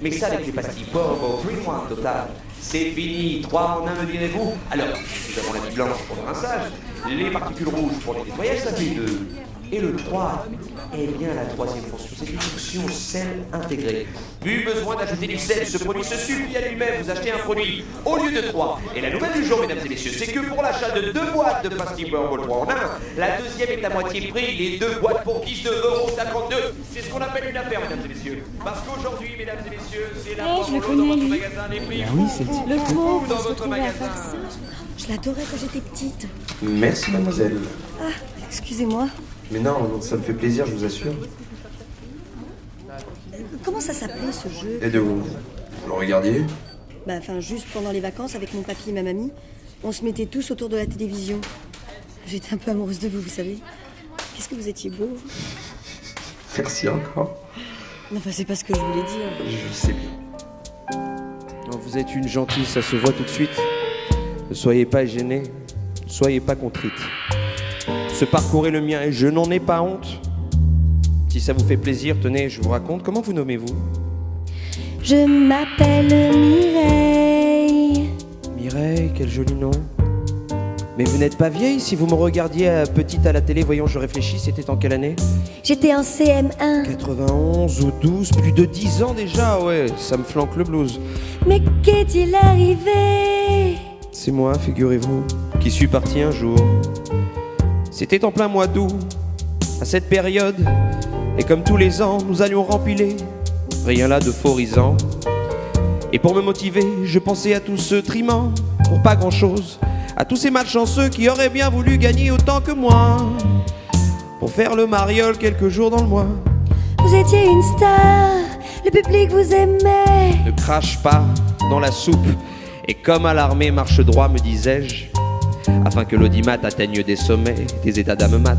Mais ça, avec les pastilles Porbo, 3 in total, c'est fini. 3 en 1, me direz-vous? Alors, nous avons la vie blanche pour le rinçage, les particules rouges pour les nettoyages, ça fait 2. Et le 3, eh bien la troisième fonction, c'est une fonction sel intégré. Plus besoin d'ajouter du sel, ce produit se suffit à lui-même, vous achetez un produit au lieu de 3. Et la nouvelle du jour, mesdames et messieurs, c'est que pour l'achat de 2 boîtes de pastilles Porbo 3 en 1, la deuxième est à moitié prix, les 2 boîtes pour 19,52 €. C'est ce qu'on appelle une affaire, mesdames et messieurs. Parce qu'aujourd'hui, mesdames et messieurs, c'est la je le connais, dans votre lui. magasin, les prix oui, c'est le pauvre, dans se votre retrouver à magasin. faire ça. Je l'adorais quand j'étais petite. Merci, mademoiselle. Ah, excusez-moi. Mais non, ça me fait plaisir, je vous assure. Comment ça s'appelait ce jeu? Et de vous le regardiez? Bah, enfin, juste pendant les vacances avec mon papy et ma mamie, on se mettait tous autour de la télévision. J'étais un peu amoureuse de vous, vous savez. Qu'est-ce que vous étiez beau. Merci encore. Non, enfin, c'est pas ce que je voulais dire. Je sais bien. Non, vous êtes une gentille, ça se voit tout de suite. Ne soyez pas gênée, ne soyez pas contrite. Ce parcours est le mien et je n'en ai pas honte. Si ça vous fait plaisir, tenez, je vous raconte. Comment vous nommez-vous? Je m'appelle Mireille. Mireille, quel joli nom. Mais vous n'êtes pas vieille si vous me regardiez petite à la télé. Voyons, je réfléchis, c'était en quelle année? J'étais en CM1. 91 ou 12, plus de 10 ans déjà, ouais, ça me flanque le blues. Mais qu'est-il arrivé? C'est moi, figurez-vous, qui suis parti un jour. C'était en plein mois d'août, à cette période, et comme tous les ans, nous allions rempiler. Rien là d'euphorisant. Et pour me motiver, je pensais à tous ceux trimant, pour pas grand-chose, à tous ces malchanceux qui auraient bien voulu gagner autant que moi, pour faire le mariole quelques jours dans le mois. Vous étiez une star, le public vous aimait. Ne crache pas dans la soupe, et comme à l'armée marche droit, me disais-je, afin que l'audimat atteigne des sommets, des états d'âme mat.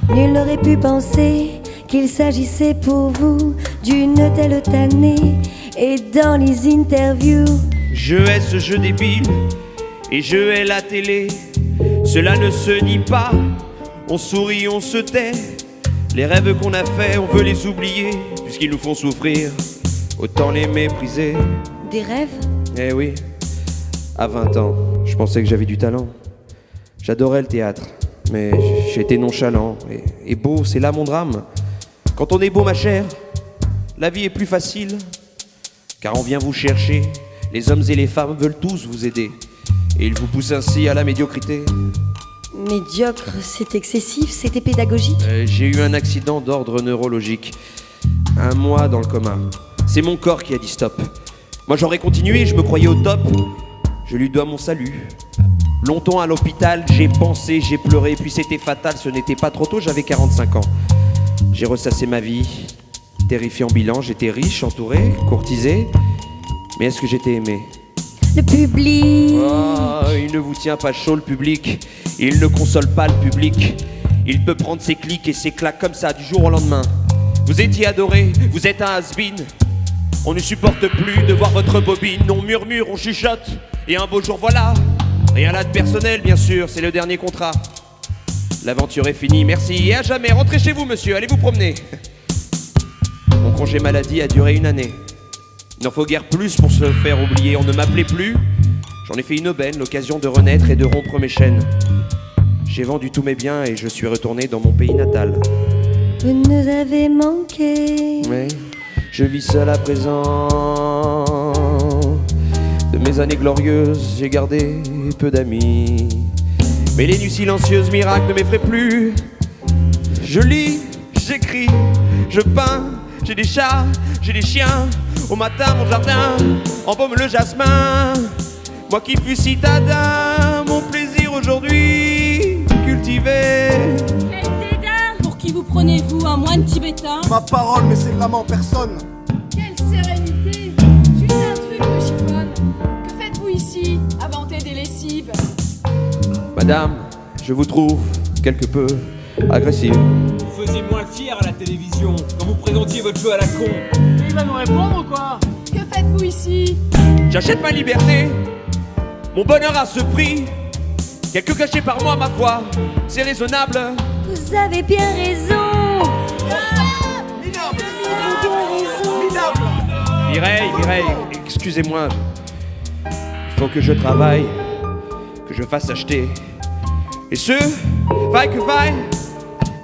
Nul n'aurait pu penser qu'il s'agissait pour vous d'une telle tannée. Et dans les interviews, je hais ce jeu débile, et je hais la télé. Cela ne se dit pas, on sourit, on se tait. Les rêves qu'on a faits, on veut les oublier, puisqu'ils nous font souffrir, autant les mépriser. Des rêves? Eh oui, à 20 ans, je pensais que j'avais du talent. J'adorais le théâtre, mais j'étais nonchalant. Et beau, c'est là mon drame. Quand on est beau, ma chère, la vie est plus facile, car on vient vous chercher. Les hommes et les femmes veulent tous vous aider, et ils vous poussent ainsi à la médiocrité. Médiocre, c'est excessif, c'était pédagogique. J'ai eu un accident d'ordre neurologique. 1 mois dans le coma. C'est mon corps qui a dit stop. Moi j'aurais continué, je me croyais au top. Je lui dois mon salut. Longtemps à l'hôpital, j'ai pensé, j'ai pleuré, puis c'était fatal, ce n'était pas trop tôt, j'avais 45 ans. J'ai ressassé ma vie, terrifiant bilan, j'étais riche, entouré, courtisé. Mais est-ce que j'étais aimé? le public. Oh, il ne vous tient pas chaud le public, il ne console pas le public. Il peut prendre ses clics et ses claques comme ça du jour au lendemain. Vous étiez adoré, vous êtes un has-been. On ne supporte plus de voir votre bobine. On murmure, on chuchote, et un beau jour voilà. Rien là de personnel bien sûr, c'est le dernier contrat. L'aventure est finie, merci, et à jamais. Rentrez chez vous monsieur, allez vous promener. Mon congé maladie a duré 1 année. Il n'en faut guère plus pour se faire oublier. On ne m'appelait plus, J'en ai fait une aubaine, l'occasion de renaître et de rompre mes chaînes. J'ai vendu tous mes biens et je suis retourné dans mon pays natal. Vous nous avez manqué. Mais je vis seul à présent. De mes années glorieuses, j'ai gardé peu d'amis. Mais les nuits silencieuses, miracles ne m'effraient plus. Je lis, j'écris, je peins. J'ai des chats, j'ai des chiens. Au matin, mon jardin embaume le jasmin. Moi qui fus citadin, mon plaisir aujourd'hui cultivé. Quel dédain! Pour qui vous prenez-vous, un moine tibétain? Ma parole, mais c'est l'âme en personne. Quelle sérénité! Juste un truc me chiffonne. Que faites-vous ici? Inventer des lessives? Madame, je vous trouve quelque peu agressive. Vous faisiez moins fier à la télévision quand vous présentiez votre jeu à la con. Il va nous répondre ou quoi? Que faites-vous ici? J'achète ma liberté, mon bonheur à ce prix. Quelques cachets par mois, ma foi, c'est raisonnable. Vous avez bien raison. Mireille, excusez-moi. Il faut que je travaille, que je fasse acheter. Et ce, vaille que vaille.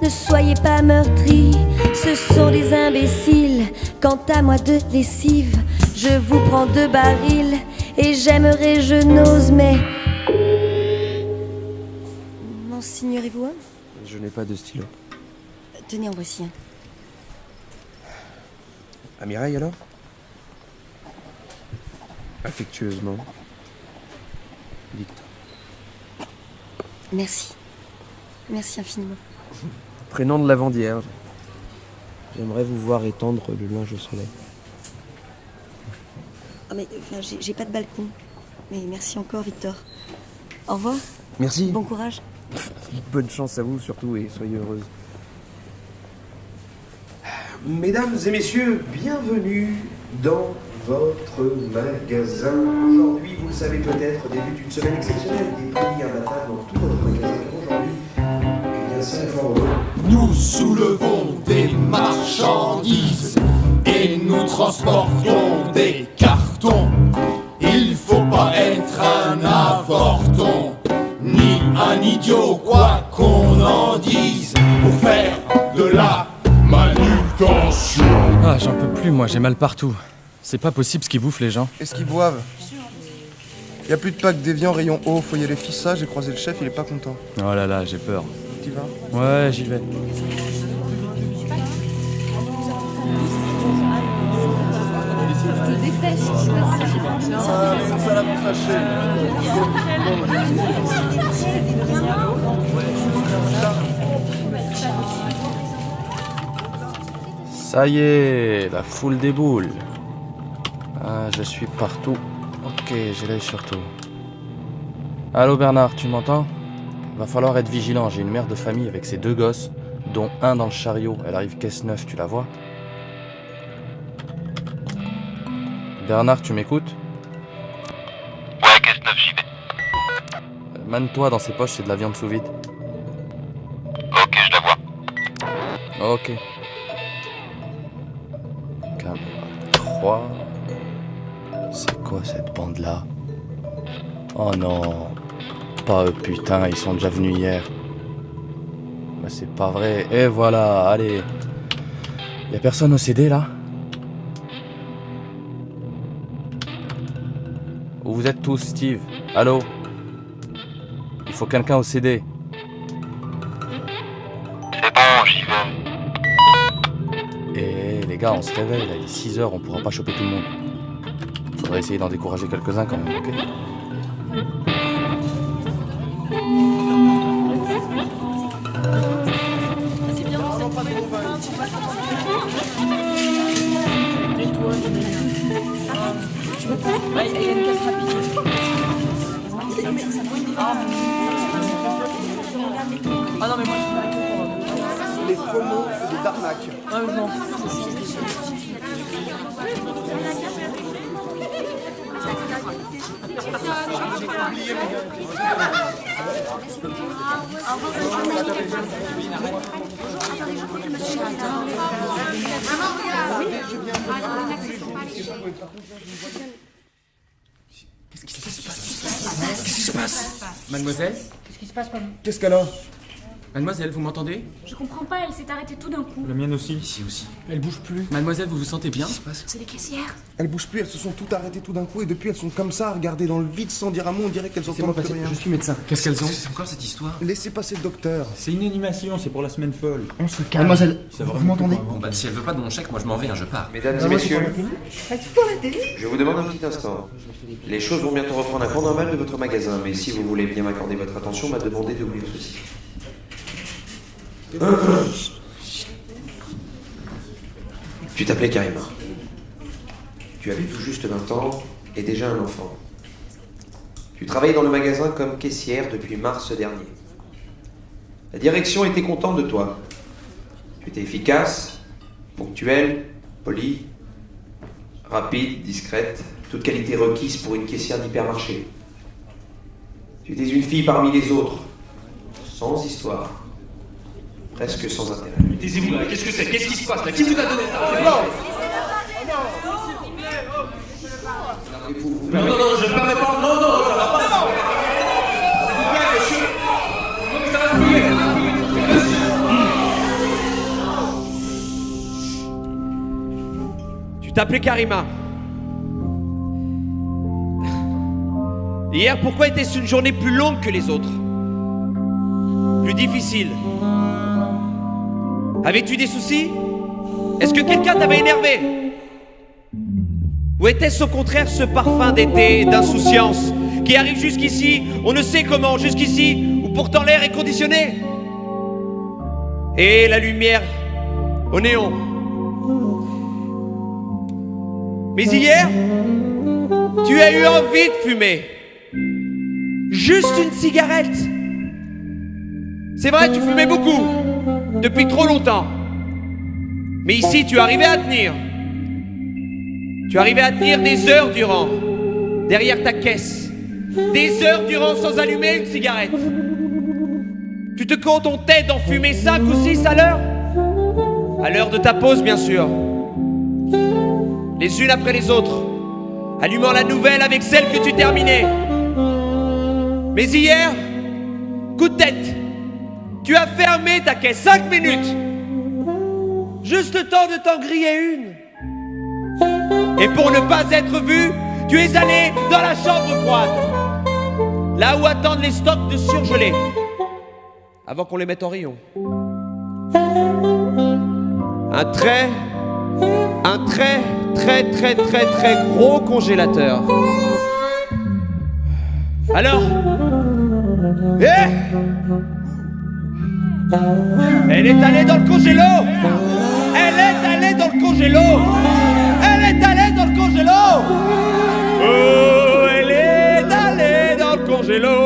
Ne soyez pas meurtris, ce sont des imbéciles. Quant à moi de lessive, je vous prends 2 barils. Et j'aimerais, je n'ose, mais... M'en signerez-vous un? Je n'ai pas de stylo. Tenez, en voici un. À Mireille alors? Affectueusement, Victor. Merci. Merci infiniment. Prénom de la Vendierge. J'aimerais vous voir étendre le linge au soleil. Ah mais enfin, j'ai pas de balcon. Mais merci encore, Victor. Au revoir. Merci. Bon courage. Bonne chance à vous surtout et soyez heureuse. Mesdames et messieurs, bienvenue dans votre magasin. Aujourd'hui, vous le savez peut-être, débute une semaine exceptionnelle, des prix imbattables dans tout votre magasin. Aujourd'hui, eh bien, c'est fort heureux. Nous soulevons des marchandises et nous transportons des cartons. Il faut pas être un avorton, ni un idiot, quoi qu'on en dise, pour faire de la manutention. Ah, j'en peux plus, moi, j'ai mal partout. C'est pas possible ce qu'ils bouffent, les gens. Qu'est-ce qu'ils boivent? Y a plus de packs d'Évian rayon haut, faut y aller fissa, j'ai croisé le chef, il est pas content. Oh là là, j'ai peur. T'y vas? Ouais, j'y vais. Ça l'a pas fâché. Ça y est, la foule déboule. Ah, je suis partout. Ok, j'ai l'œil sur tout. Allô Bernard, tu m'entends? Va falloir être vigilant, j'ai une mère de famille avec ses 2 gosses, dont un dans le chariot. Elle arrive caisse 9, tu la vois? Bernard, tu m'écoutes? Ouais, caisse 9, j'y vais. Mane-toi, dans ses poches, c'est de la viande sous vide. Ok, je la vois. Ok. Caméra 3. C'est quoi cette bande-là? Oh non. Pas eux, putain, ils sont déjà venus hier. Bah c'est pas vrai. Et voilà, allez. Y'a personne au CD là? Où vous êtes tous, Steve? Allô? Il faut quelqu'un au CD. C'est bon, j'y vais. Et les gars, on se réveille là, il est 6h, on pourra pas choper tout le monde. Faudrait essayer d'en décourager quelques-uns quand même, ok? Ah non mais moi Les promos, c'est des arnaques. Ah non. Qu'est-ce qui se passe? Mademoiselle? Qu'est-ce qui se passe, pardon? Qu'est-ce qu'elle a? Mademoiselle, vous m'entendez? Je comprends pas, elle s'est arrêtée tout d'un coup. La mienne aussi. Ici aussi. Elle bouge plus. Mademoiselle, vous vous sentez bien? Qu'est-ce qui se passe? C'est les caissières. Elles bougent plus, elles se sont toutes arrêtées tout d'un coup et depuis elles sont comme ça, à regarder dans le vide sans dire un mot, on dirait qu'elles entendent plus rien. Je suis médecin. Qu'est-ce qu'elles ont? C'est encore cette histoire? Laissez passer le docteur. C'est une animation, c'est pour la semaine folle. On se calme. Mademoiselle, vous m'entendez? Bon bah si elle veut pas de mon chèque, moi je m'en vais, je pars. Mesdames et messieurs, je vous demande un petit instant. Les choses vont bientôt reprendre un cours normal de votre magasin, mais si vous voulez bien m'accorder votre attention, m'a demandé d'ouvrir ceci. Tu t'appelais Karima. Tu avais tout juste 20 ans et déjà un enfant. Tu travaillais dans le magasin comme caissière depuis mars dernier. La direction était contente de toi. Tu étais efficace, ponctuelle, polie, rapide, discrète, toute qualité requise pour une caissière d'hypermarché. Tu étais une fille parmi les autres, sans histoire, presque sans intérêt. Taisez-vous là, qu'est-ce que c'est? Qu'est-ce qui se passe là? Qui vous a donné ça? Non, je ne permets pas. Non. Tu t'appelais Karima. Hier, pourquoi était-ce une journée plus longue que les autres? Plus difficile? Avais-tu des soucis? Est-ce que quelqu'un t'avait énervé? Ou était-ce au contraire ce parfum d'été, d'insouciance, qui arrive jusqu'ici, on ne sait comment, jusqu'ici, où pourtant l'air est conditionné? Et la lumière au néon. Mais hier, tu as eu envie de fumer. Juste une cigarette. C'est vrai, tu fumais beaucoup, depuis trop longtemps. Mais ici, tu arrivais à tenir. Tu arrivais à tenir des heures durant, derrière ta caisse. Des heures durant sans allumer une cigarette. Tu te contentais d'en fumer 5 ou 6 à l'heure? À l'heure de ta pause, bien sûr. Les unes après les autres, allumant la nouvelle avec celle que tu terminais. Mais hier, coup de tête, tu as fermé ta caisse 5 minutes. Juste le temps de t'en griller une. Et pour ne pas être vu, tu es allé dans la chambre froide. Là où attendent les stocks de surgelés. Avant qu'on les mette en rayon. Un très gros congélateur. Alors, elle est allée dans le congélo. Elle est allée dans le congélo. Elle est allée dans le congélo. Oh, elle est allée dans le congélo.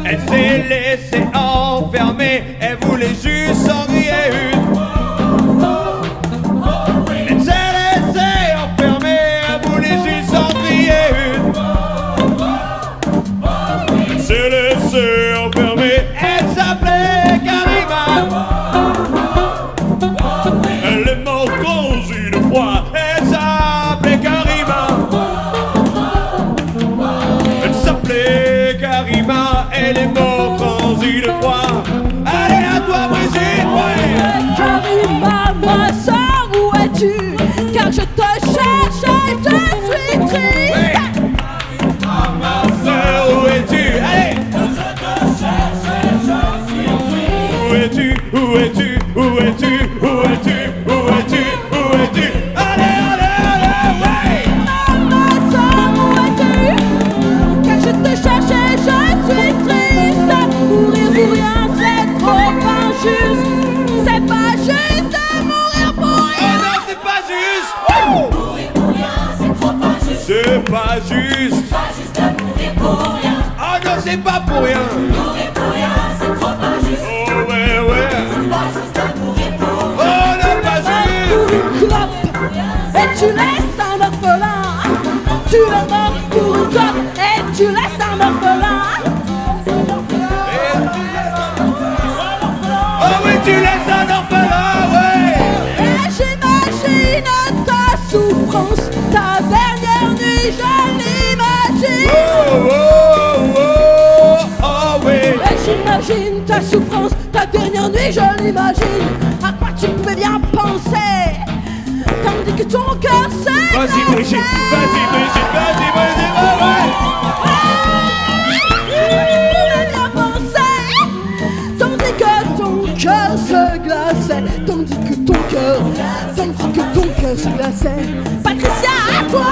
Elle s'est laissée enfermer, elle voulait juste s'en griller une. Elle s'est laissée enfermer, elle voulait juste s'en griller une. Elle s'est laissée enfermer, elle s'appelait Karima. Elle est morte dans une fois, elle s'appelait Karima. Elle s'appelait Karima, elle est morte en une fois. Allez à toi Brigitte, ouais. Karima, ma soeur, où es-tu? Car je te cherche et je suis triste. Ouais. Ma soeur, où es-tu? Allez. Je te cherche et je suis triste. Où es-tu? Où es-tu? Où es-tu? Où es-tu? Où es-tu? Où es-tu? Allez, ouais. Ma soeur, où es-tu? Car je te cherche et je suis triste. Mourir pour rien, c'est trop injuste. C'est pas juste de mourir pour rien. Oh non, c'est pas juste. Mourir pour rien, c'est trop injuste. C'est pas juste. Pas juste de mourir pour rien. Oh non, c'est pas pour rien. Mourir pour rien, c'est trop injuste. Oh ouais. C'est pas juste de mourir pour rien. Oh non, pas juste. tu laisses un orphelin, ouais. Et j'imagine ta souffrance, ta dernière nuit, je l'imagine. Oh, oh, oh, oh, oui. Et j'imagine ta souffrance, ta dernière nuit, je l'imagine. À quoi tu pouvais bien penser, tandis que ton cœur s'est Vas-y Brigitte, vas-y Brigitte, vas-y, vas-y, ouais. Tandis que ton cœur se glaçait, tandis que ton cœur se glaçait. Patricia, à toi.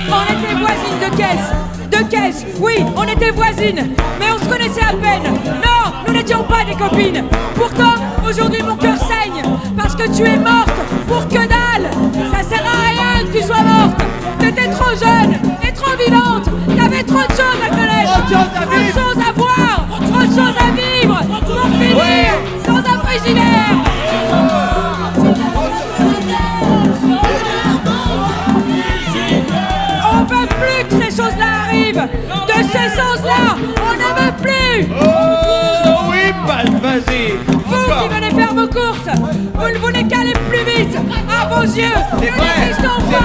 On était voisines de caisse, oui, on était voisines, mais on se connaissait à peine. Non, nous n'étions pas des copines. Pourtant, aujourd'hui mon cœur saigne, parce que tu es morte pour que dalle. Ça sert à rien que tu sois morte. T'étais trop jeune et trop vivante. T'avais trop de choses à connaître, trop de choses à voir, trop de choses à vivre, pour finir dans un frigidaire. On veut plus que ces choses-là arrivent. De ces choses-là, on ne veut plus. Oh oui, vas-y. Vous qui venez faire vos courses, vous ne voulez qu'aller plus vite. À vos yeux, nous n'existons pas.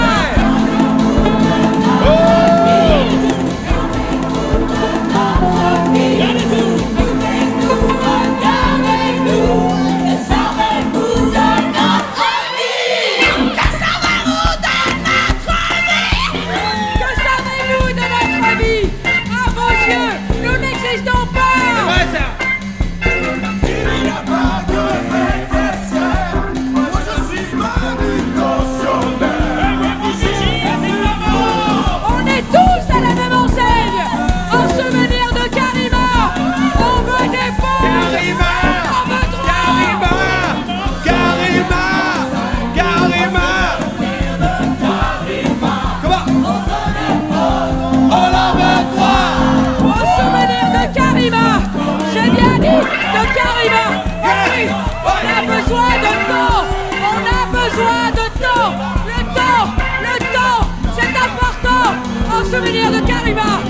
Souvenir de Karima.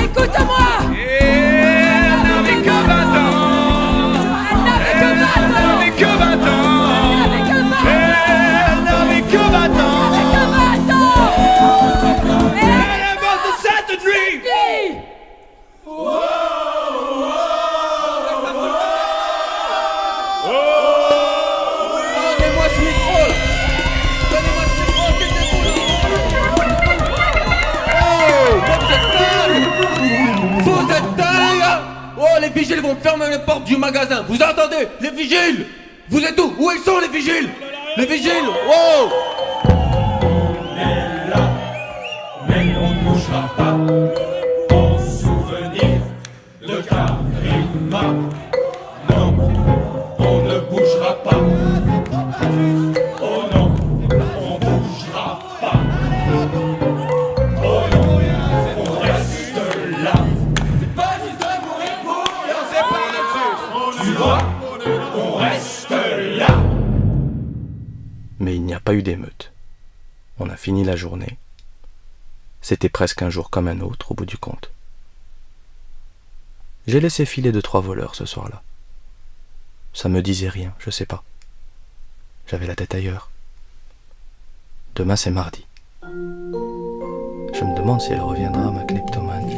Écoute-moi. Elle n'avait que 20 ans. Elle n'avait que 20 ans. Elle n'avait que 20 ans. Elle invente cette nuit. Donnez-moi ce micro. Vous êtes dingue! Oh, les vigiles vont fermer les portes du magasin. Vous entendez? Les vigiles! Vous êtes où? Où ils sont, les vigiles? Les vigiles! Oh! Mais on ne bougera pas. En souvenir de Karima. Non, on ne bougera pas. Oh non, on bougera pas. Oh non, on reste là. C'est pas juste de mourir pour rien, c'est pas là-dessus. Tu vois, on reste là. Mais il n'y a pas eu d'émeute. On a fini la journée. C'était presque un jour comme un autre au bout du compte. J'ai laissé filer 2-3 voleurs ce soir-là. Ça me disait rien, je sais pas. J'avais la tête ailleurs. Demain c'est mardi. Je me demande si elle reviendra, ma kleptomane.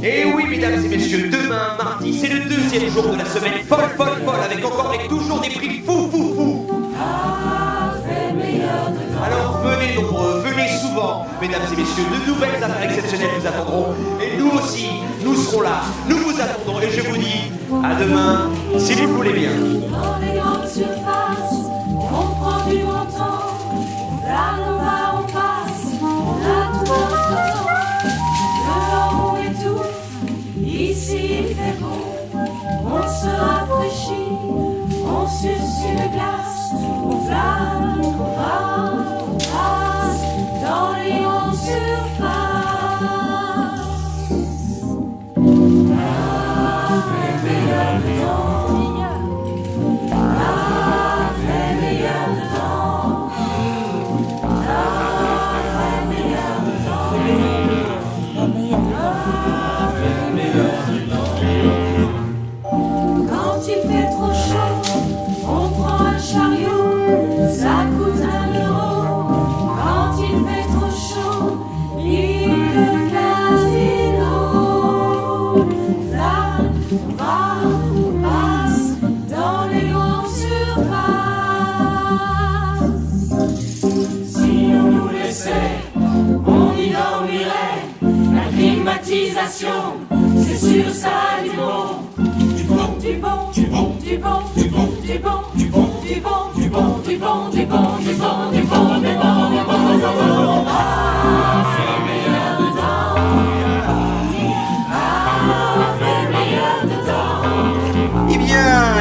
Et oui, mesdames et messieurs, demain, mardi, c'est le 2e jour de la semaine folle, avec encore et toujours des prix fous. Alors venez nombreux, venez souvent, mesdames et messieurs, de nouvelles affaires exceptionnelles vous attendront. Et nous aussi, nous serons là, nous vous attendrons. Et je vous dis, à demain, si vous voulez bien. Dans les grandes surfaces, on prend du bon temps. Là, on va, on passe, on a tout notre temps. Dehors, on étouffe, ici il fait beau. On se rafraîchit, on suce une glace. On flâne, on va, on passe dans les grandes surfaces. Ah, L'alphabétisation, c'est sûr, ça a du bon. Du bon, du bon, du bon, du bon, du bon, du bon, du bon, du bon, du bon, du bon, du bon, du bon, du bon, du bon, du bon. Ah, fait meilleur dedans. Ah, fait meilleur dedans.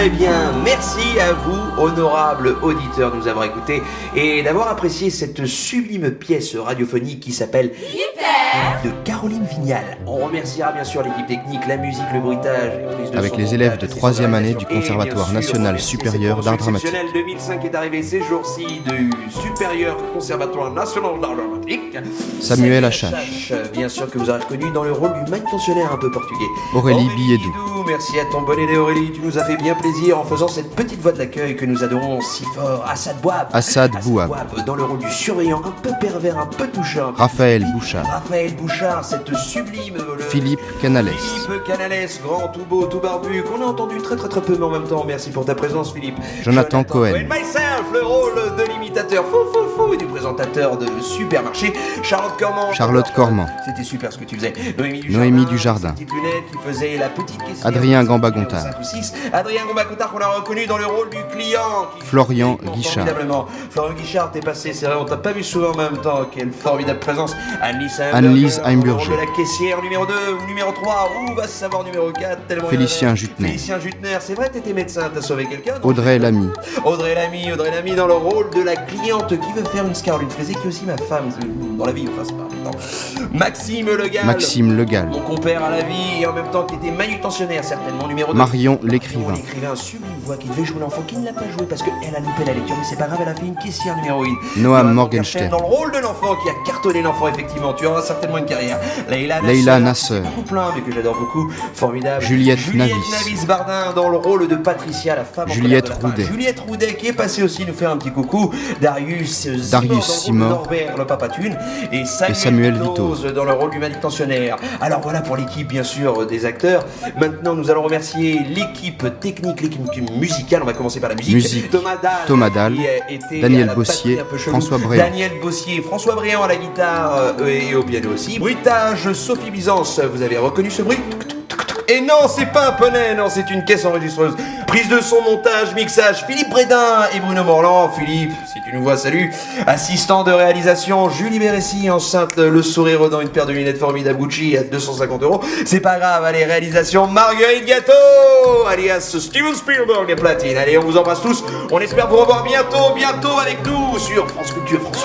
Eh bien, merci à vous, honorables auditeurs, de nous avoir écoutés et d'avoir apprécié cette sublime pièce radiophonique qui s'appelle de Caroline Vignal. On remerciera bien sûr l'équipe technique, la musique, le bruitage. Avec les élèves de 3e année du Conservatoire National Supérieur d'Art Dramatique. 2005 est arrivé ces jours-ci du Supérieur Conservatoire National d'Art Dramatique. Samuel Achache. Bien sûr que vous avez reconnu dans le rôle du manutentionnaire un peu portugais. Aurélie Billedou. Merci à ton bon aidé Aurélie, tu nous as fait bien plaisir en faisant cette petite voix de l'accueil que nous adorons si fort. Assad Bouab. Assad Bouab. Dans le rôle du surveillant un peu pervers, un peu touchant. Raphaël Bouchard. Raphaël Bouchard, cette sublime... Philippe Canales. Philippe Canales, grand, tout beau, tout barbu, qu'on a entendu très peu, mais en même temps, merci pour ta présence Philippe. Jonathan Cohen. Myself, le rôle de l'imitateur fou et du présentateur de Supermarché. Charlotte Cormand. C'était super ce que tu faisais. Noémie Dujardin. Petite lunette qui faisait la petite caissière. Adrien Gamba-Gontard. Adrien Gamba-Gontard qu'on a reconnu dans le rôle du client. Florian Guichard. Florian Guichard, t'es passé, c'est vrai, on t'a pas vu souvent en même temps. Quelle formidable présence. Anne-Lise Heimburger. De la caissière numéro 2 ou numéro 3 ou va se savoir numéro 4. Félicien Jutner. Félicien Jutner, c'est vrai, t'étais médecin, t'as sauvé quelqu'un. Audrey Lamy. Audrey Lamy dans le rôle de la cliente qui veut faire une Caroline Frézé, qui est aussi ma femme dans la vie, enfin c'est pas non. Maxime Le Gall. Mon compère à la vie et en même temps qui était manutentionnaire certainement, numéro 2. Marion L'Écrivain. Un sublime voix qui devait jouer l'enfant, qui ne l'a pas joué parce qu'elle a loupé la lecture, mais c'est pas grave, elle a fait une caissière numéro 1. Noam Morgenstern. Dans le rôle de l'enfant qui a cartonné l'enfant, effectivement, tu auras certainement une carrière. Leïla Nasser. Beaucoup plein, mais que j'adore beaucoup, formidable. Juliette Navis Bardin dans le rôle de Patricia, la femme Juliette Roudet. Juliette Roudet qui est passée aussi nous faire un petit coucou. Darius Simor. Le Papa Thune. Et Samuel Vitoz dans le rôle du manutentionnaire. Alors voilà pour l'équipe, bien sûr, des acteurs. Maintenant, nous allons remercier l'équipe technique, l'équipe musicale. On va commencer par la musique. Thomas Dahl, Daniel Bossier, François Bréant. François Bréant à la guitare et au piano aussi. Bruitage, Sophie Byzance. Vous avez reconnu ce bruit? Et non, c'est pas un poney, non, c'est une caisse enregistreuse. Prise de son, montage, mixage, Philippe Brédin et Bruno Morland. Philippe, si tu nous vois, salut. Assistant de réalisation, Julie Béressi, enceinte, le sourire redant, une paire de lunettes formidables Gucci à 250 €. C'est pas grave, allez, réalisation, Marguerite Gâteau, alias Steven Spielberg des platines. Allez, on vous embrasse tous. On espère vous revoir bientôt avec nous sur France Culture, France